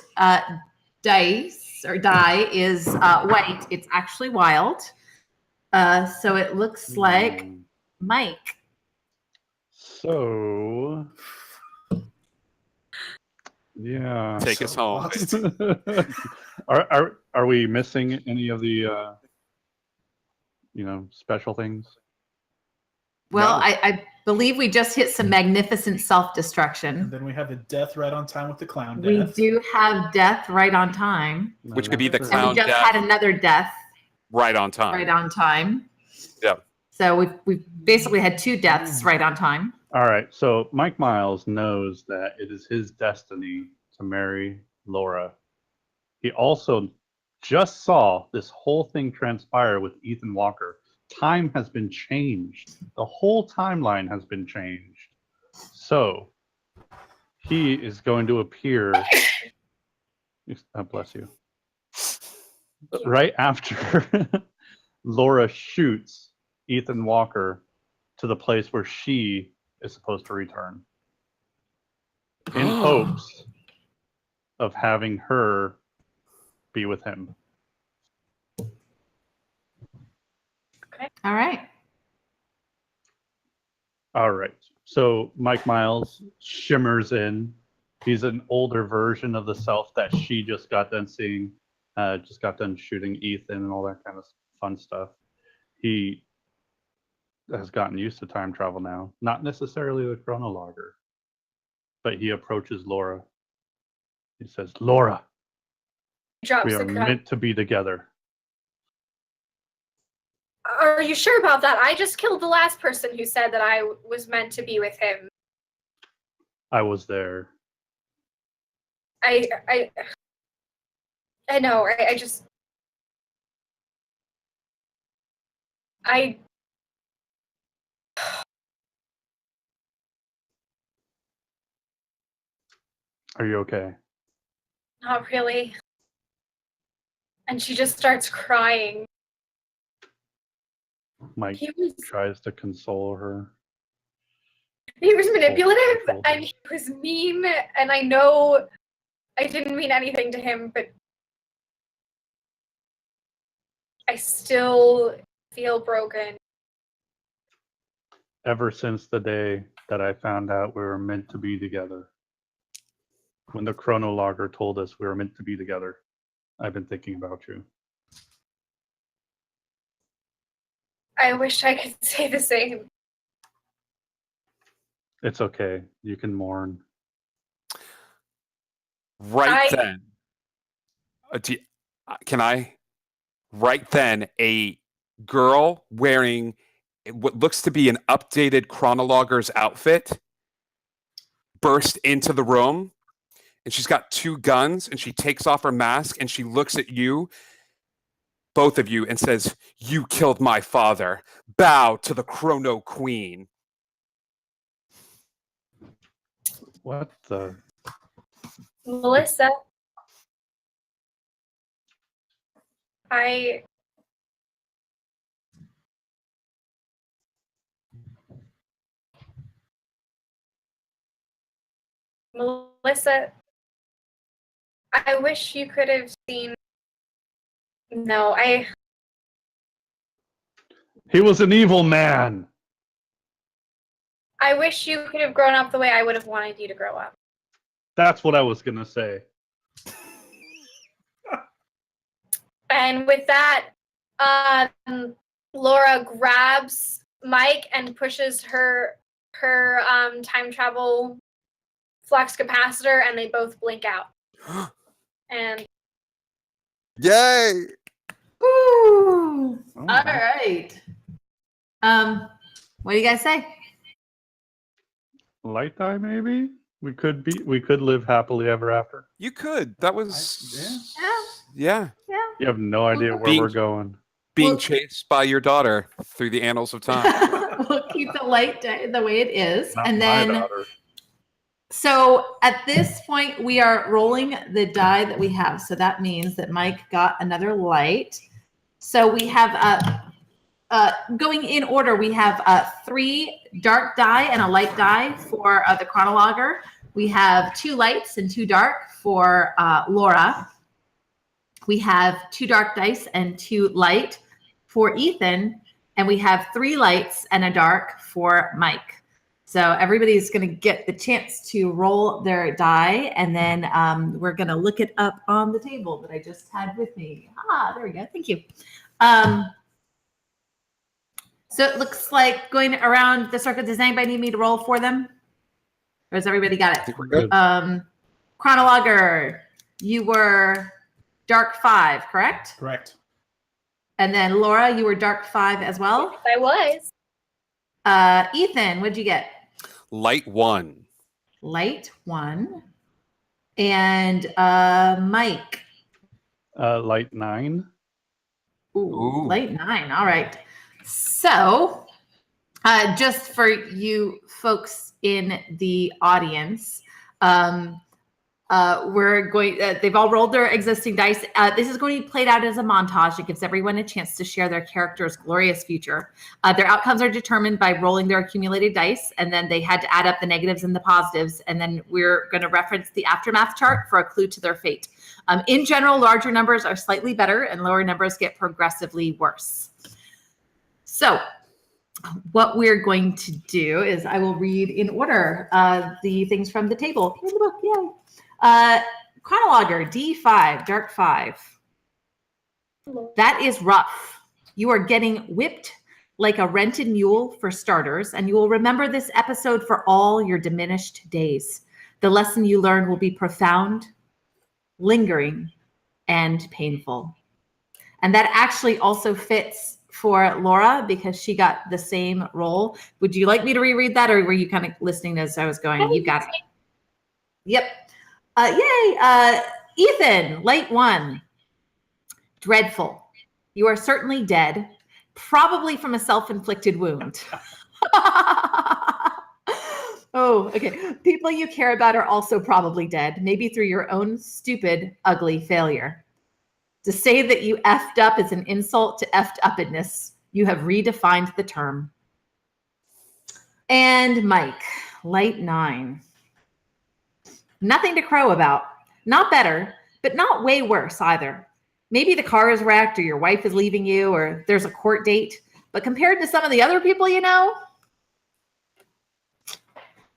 dice or die is white, it's actually wild. So it looks like Mike. So, yeah. Take us home. Are we missing any of the special things? Well, No. I believe we just hit some magnificent self-destruction. And then we have the death right on time with the clown We death. do have death right on time. Which could be the And clown we just death had another death right on time. right on time. Yeah. So we've basically had 2 deaths right on time. All right. So Mike Miles knows that it is his destiny to marry Laura. He also just saw this whole thing transpire with Ethan Walker. Time has been changed. The whole timeline has been changed. So he is going to appear. Bless you. Right after Laura shoots Ethan Walker to the place where she is supposed to return, in hopes of having her be with him. All right. All right. So Mike Miles shimmers in. He's an older version of the self that she just got done seeing, just got done shooting Ethan and all that kind of fun stuff. He has gotten used to time travel now. Not necessarily the chronologer, but he approaches Laura. He says, Laura, Drops we the are crap. meant to be together. Are you sure about that? I just killed the last person who said that I was meant to be with him. I was there. I know. Are you okay? Not really. And she just starts crying. Mike He was tries to console her. manipulative and he was mean, and I know I didn't mean anything to him, but I still feel broken. Ever since the day that I found out we were meant to be together, when the chronologer told us we were meant to be together, I've been thinking about you. I wish I could say the same. It's okay. You can mourn. Right then, can I? Right then, a girl wearing what looks to be an updated chronologer's outfit burst into the room, and she's got 2 guns, and she takes off her mask, and she looks at you, both of you, and says, "You killed my father. Bow to the Chrono Queen." What the? Melissa, Melissa, I wish you could have seen. No, He was an evil man. I wish you could have grown up the way I would have wanted you to grow up. That's what I was going to say. And with that, Laura grabs Mike and pushes her time travel flux capacitor, and they both blink out. And Yay! Ooh. Oh, All right. What do you guys say? Light die, maybe? We could live happily ever after. You could. That was. Yeah. Yeah. You have no idea where Being- we're going. Being Well- chased by your daughter through the annals of time. We'll keep the light the way it is. Not and my then, daughter. so at this point, we are rolling the die that we have. So that means that Mike got another light. So we have, going in order, we have 3 dark die and a light die for the chronologer. We have 2 lights and 2 dark for Laura. We have 2 dark dice and 2 light for Ethan, and we have 3 lights and a dark for Mike. So everybody's going to get the chance to roll their die, and then we're going to look it up on the table that I just had with me. There we go. Thank you. So it looks like going around the circle. Does anybody need me to roll for them? Or has everybody got I it? think we're good. Chronologer, you were dark 5, correct? Correct. And then Laura, you were dark 5 as well. I was. Ethan, what'd you get? Light 1. Light 1. And Mike. Light 9. Ooh, light 9. All right. So, just for you folks in the audience, we're going. They've all rolled their existing dice. This is going to be played out as a montage. It gives everyone a chance to share their character's glorious future. Their outcomes are determined by rolling their accumulated dice, and then they had to add up the negatives and the positives. And then we're going to reference the aftermath chart for a clue to their fate. In general, larger numbers are slightly better, and lower numbers get progressively worse. So, what we're going to do is I will read in order the things from the table. Here's the book, yay. Chronologer, D5, dark 5. That is rough. You are getting whipped like a rented mule for starters, and you will remember this episode for all your diminished days. The lesson you learned will be profound, lingering, and painful. And that actually also fits for Laura because she got the same role. Would you like me to reread that, or were you kind of listening as I was going? You got it. Yep. Yay. Ethan, light 1. Dreadful. You are certainly dead, probably from a self-inflicted wound. Oh, okay. People you care about are also probably dead, maybe through your own stupid, ugly failure. To say that you effed up is an insult to effed uppedness. You have redefined the term. And Mike, light 9. Nothing to crow about. Not better, but not way worse either. Maybe the car is wrecked, or your wife is leaving you, or there's a court date. But compared to some of the other people you know.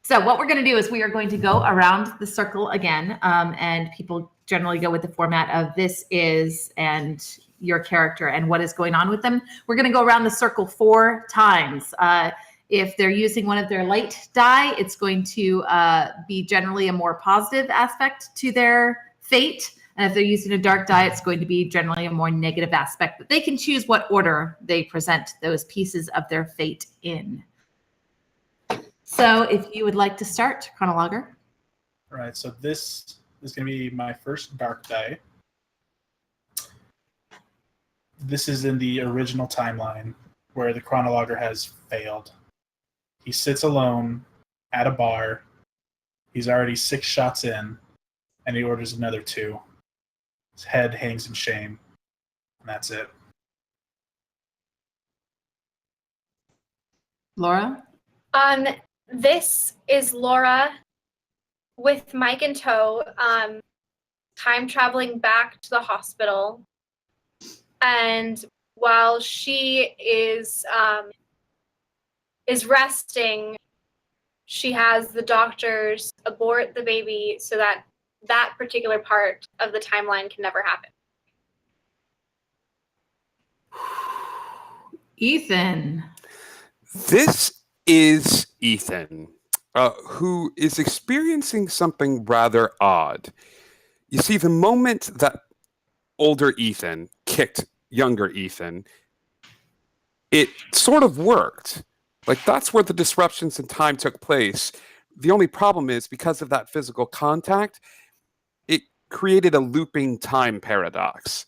So what we're going to do is we are going to go around the circle again. And people generally go with the format of this is and your character and what is going on with them. We're going to go around the circle 4 times. If they're using one of their light die, it's going to be generally a more positive aspect to their fate. And if they're using a dark die, it's going to be generally a more negative aspect. But they can choose what order they present those pieces of their fate in. So if you would like to start, Chronologer. All right, so this is going to be my first dark die. This is in the original timeline where the chronologer has failed. He sits alone at a bar. He's already 6 shots in, and he orders another 2. His head hangs in shame, and that's it. Laura? This is Laura with Mike in tow, time traveling back to the hospital. And while she is resting, she has the doctors abort the baby so that that particular part of the timeline can never happen. Ethan. This is Ethan, who is experiencing something rather odd. You see, the moment that older Ethan kicked younger Ethan, it sort of worked. Like, that's where the disruptions in time took place. The only problem is, because of that physical contact, it created a looping time paradox,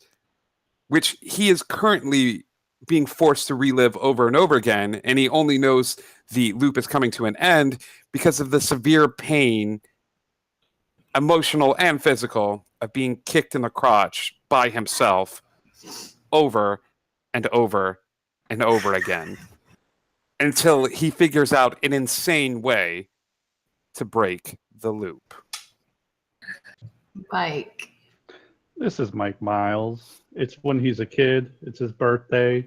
which he is currently being forced to relive over and over again, and he only knows the loop is coming to an end because of the severe pain, emotional and physical, of being kicked in the crotch by himself over and over and over again until he figures out an insane way to break the loop. Mike. This is Mike Miles. It's when he's a kid. It's his birthday.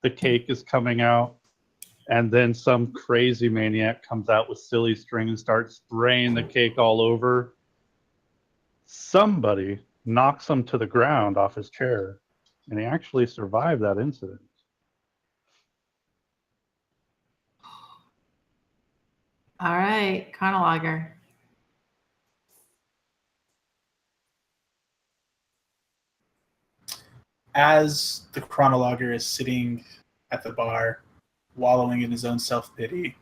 The cake is coming out. And then some crazy maniac comes out with silly string and starts spraying the cake all over. Somebody knocks him to the ground off his chair. And he actually survived that incident. All right, chronologer. As the chronologer is sitting at the bar, wallowing in his own self-pity,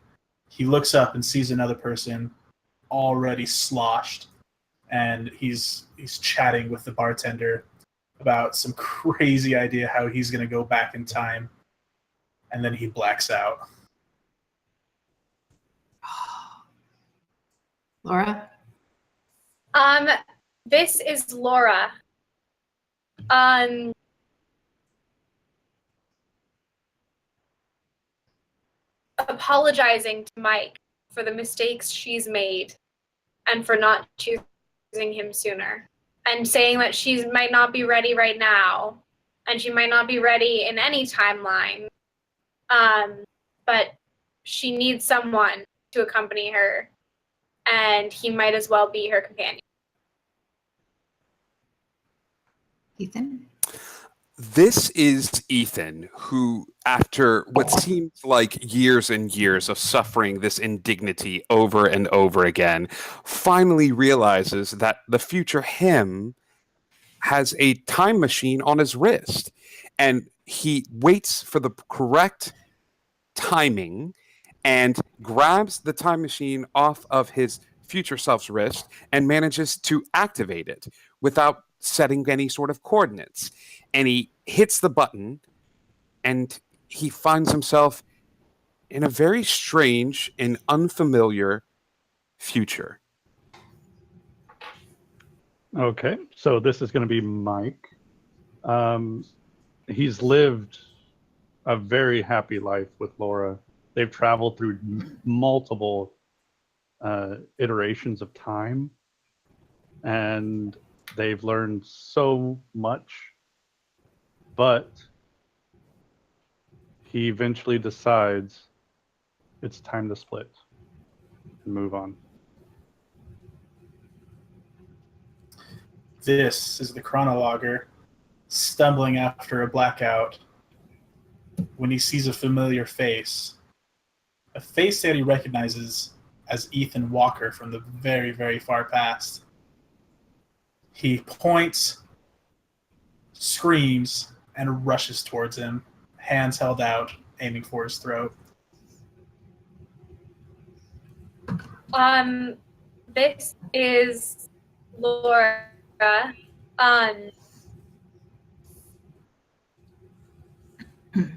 he looks up and sees another person already sloshed, and he's chatting with the bartender about some crazy idea how he's going to go back in time, and then he blacks out. Laura? This is Laura. Apologizing to Mike for the mistakes she's made and for not choosing him sooner, and saying that she might not be ready right now, and she might not be ready in any timeline, but she needs someone to accompany her, and he might as well be her companion. Ethan? This is Ethan, who, after what seems like years and years of suffering this indignity over and over again, finally realizes that the future him has a time machine on his wrist. And he waits for the correct timing and grabs the time machine off of his future self's wrist and manages to activate it without setting any sort of coordinates. And he hits the button, and he finds himself in a very strange and unfamiliar future. Okay, so this is going to be Mike. He's lived a very happy life with Laura. They've traveled through multiple iterations of time, and they've learned so much, but he eventually decides it's time to split and move on. This is the chronologer stumbling after a blackout when he sees a familiar face, a face that he recognizes as Ethan Walker from the very, very far past. He points, screams, and rushes towards him, hands held out, aiming for his throat. This is Laura.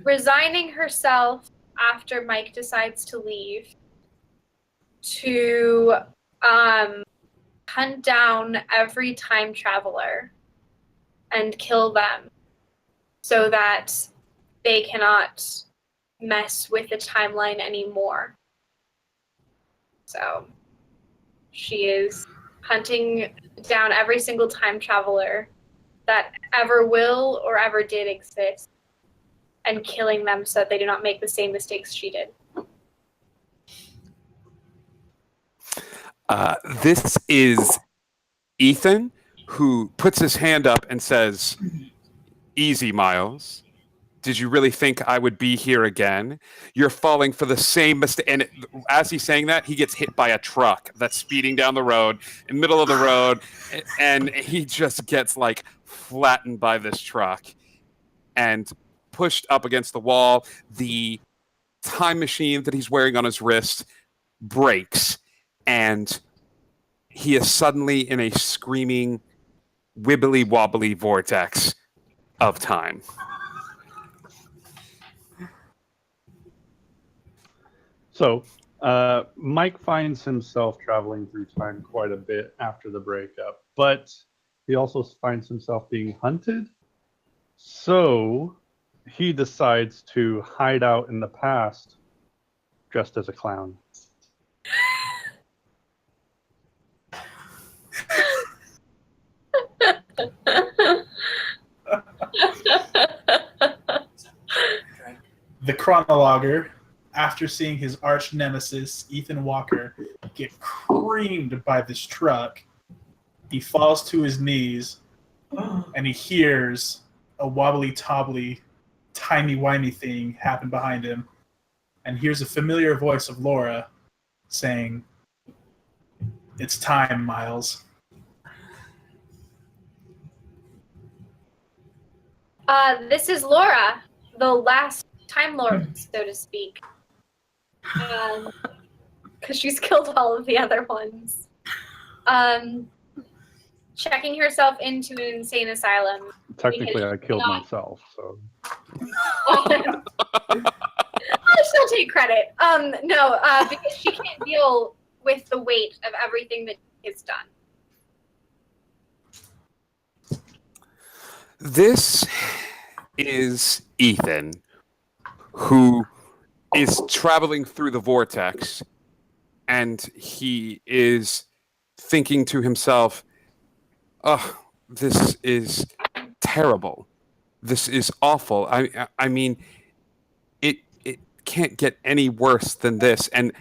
Resigning herself after Mike decides to leave to hunt down every time traveler and kill them so that they cannot mess with the timeline anymore. So she is hunting down every single time traveler that ever will or ever did exist and killing them so that they do not make the same mistakes she did. This is Ethan, who puts his hand up and says, "Easy, Miles. Did you really think I would be here again? You're falling for the same mistake. And as he's saying that, he gets hit by a truck that's speeding down the road, in the middle of the road, and he just gets like flattened by this truck and pushed up against the wall. The time machine that he's wearing on his wrist breaks, and he is suddenly in a screaming, wibbly wobbly vortex of time. So, Mike finds himself traveling through time quite a bit after the breakup, but he also finds himself being hunted. So, he decides to hide out in the past dressed as a clown. The chronologer, after seeing his arch nemesis, Ethan Walker, get creamed by this truck, he falls to his knees and he hears a wobbly-tobbly, timey-wimey thing happen behind him, and hears a familiar voice of Laura saying, "It's time, Miles." This is Laura, the last Time Lord, so to speak. Because she's killed all of the other ones. Checking herself into an insane asylum. Technically, I killed myself, so. I'll still take credit. No, because she can't deal with the weight of everything that is done. This is Ethan, who is traveling through the vortex, and he is thinking to himself, "Oh, this is terrible. This is awful. I mean, it can't get any worse than this." And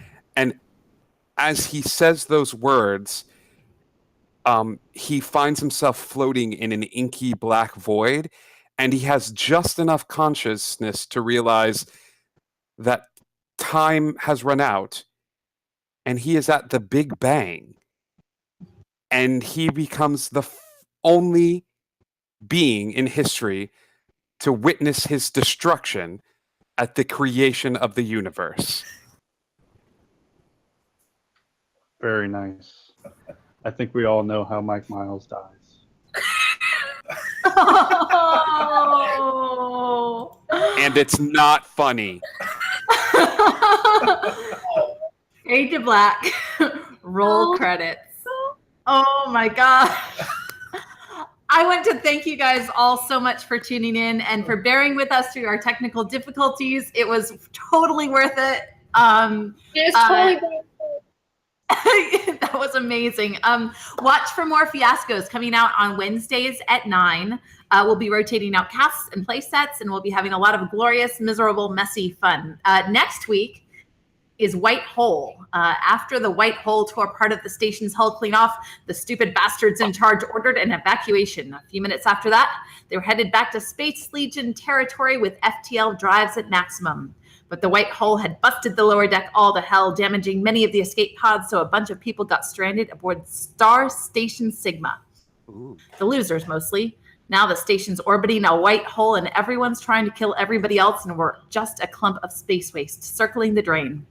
as he says those words, he finds himself floating in an inky black void, and he has just enough consciousness to realize that time has run out, and he is at the Big Bang, and he becomes the only being in history to witness his destruction at the creation of the universe. Very nice. I think we all know how Mike Miles dies. Oh. And it's not funny. Fade to black. Roll credits. Oh my gosh. I want to thank you guys all so much for tuning in and for bearing with us through our technical difficulties. It was totally worth it. It was totally worth it. That was amazing. Watch for more Fiascos coming out on Wednesdays at 9. We'll be rotating out casts and play sets, and we'll be having a lot of glorious, miserable, messy fun. Next week is White Hole. After the White Hole tore part of the station's hull clean off, the stupid bastards in charge ordered an evacuation. A few minutes after that, they were headed back to Space Legion territory with FTL drives at maximum. But the White Hole had busted the lower deck all to hell, damaging many of the escape pods, so a bunch of people got stranded aboard Star Station Sigma. Ooh. The losers, mostly. Now the station's orbiting a white hole, and everyone's trying to kill everybody else, and we're just a clump of space waste circling the drain.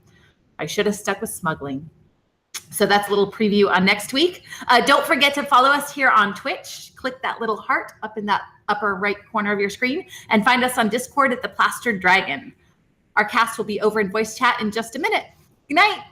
I should have stuck with smuggling. So that's a little preview on next week. Don't forget to follow us here on Twitch. Click that little heart up in that upper right corner of your screen, and find us on Discord at The Plastered Dragon. Our cast will be over in voice chat in just a minute. Good night.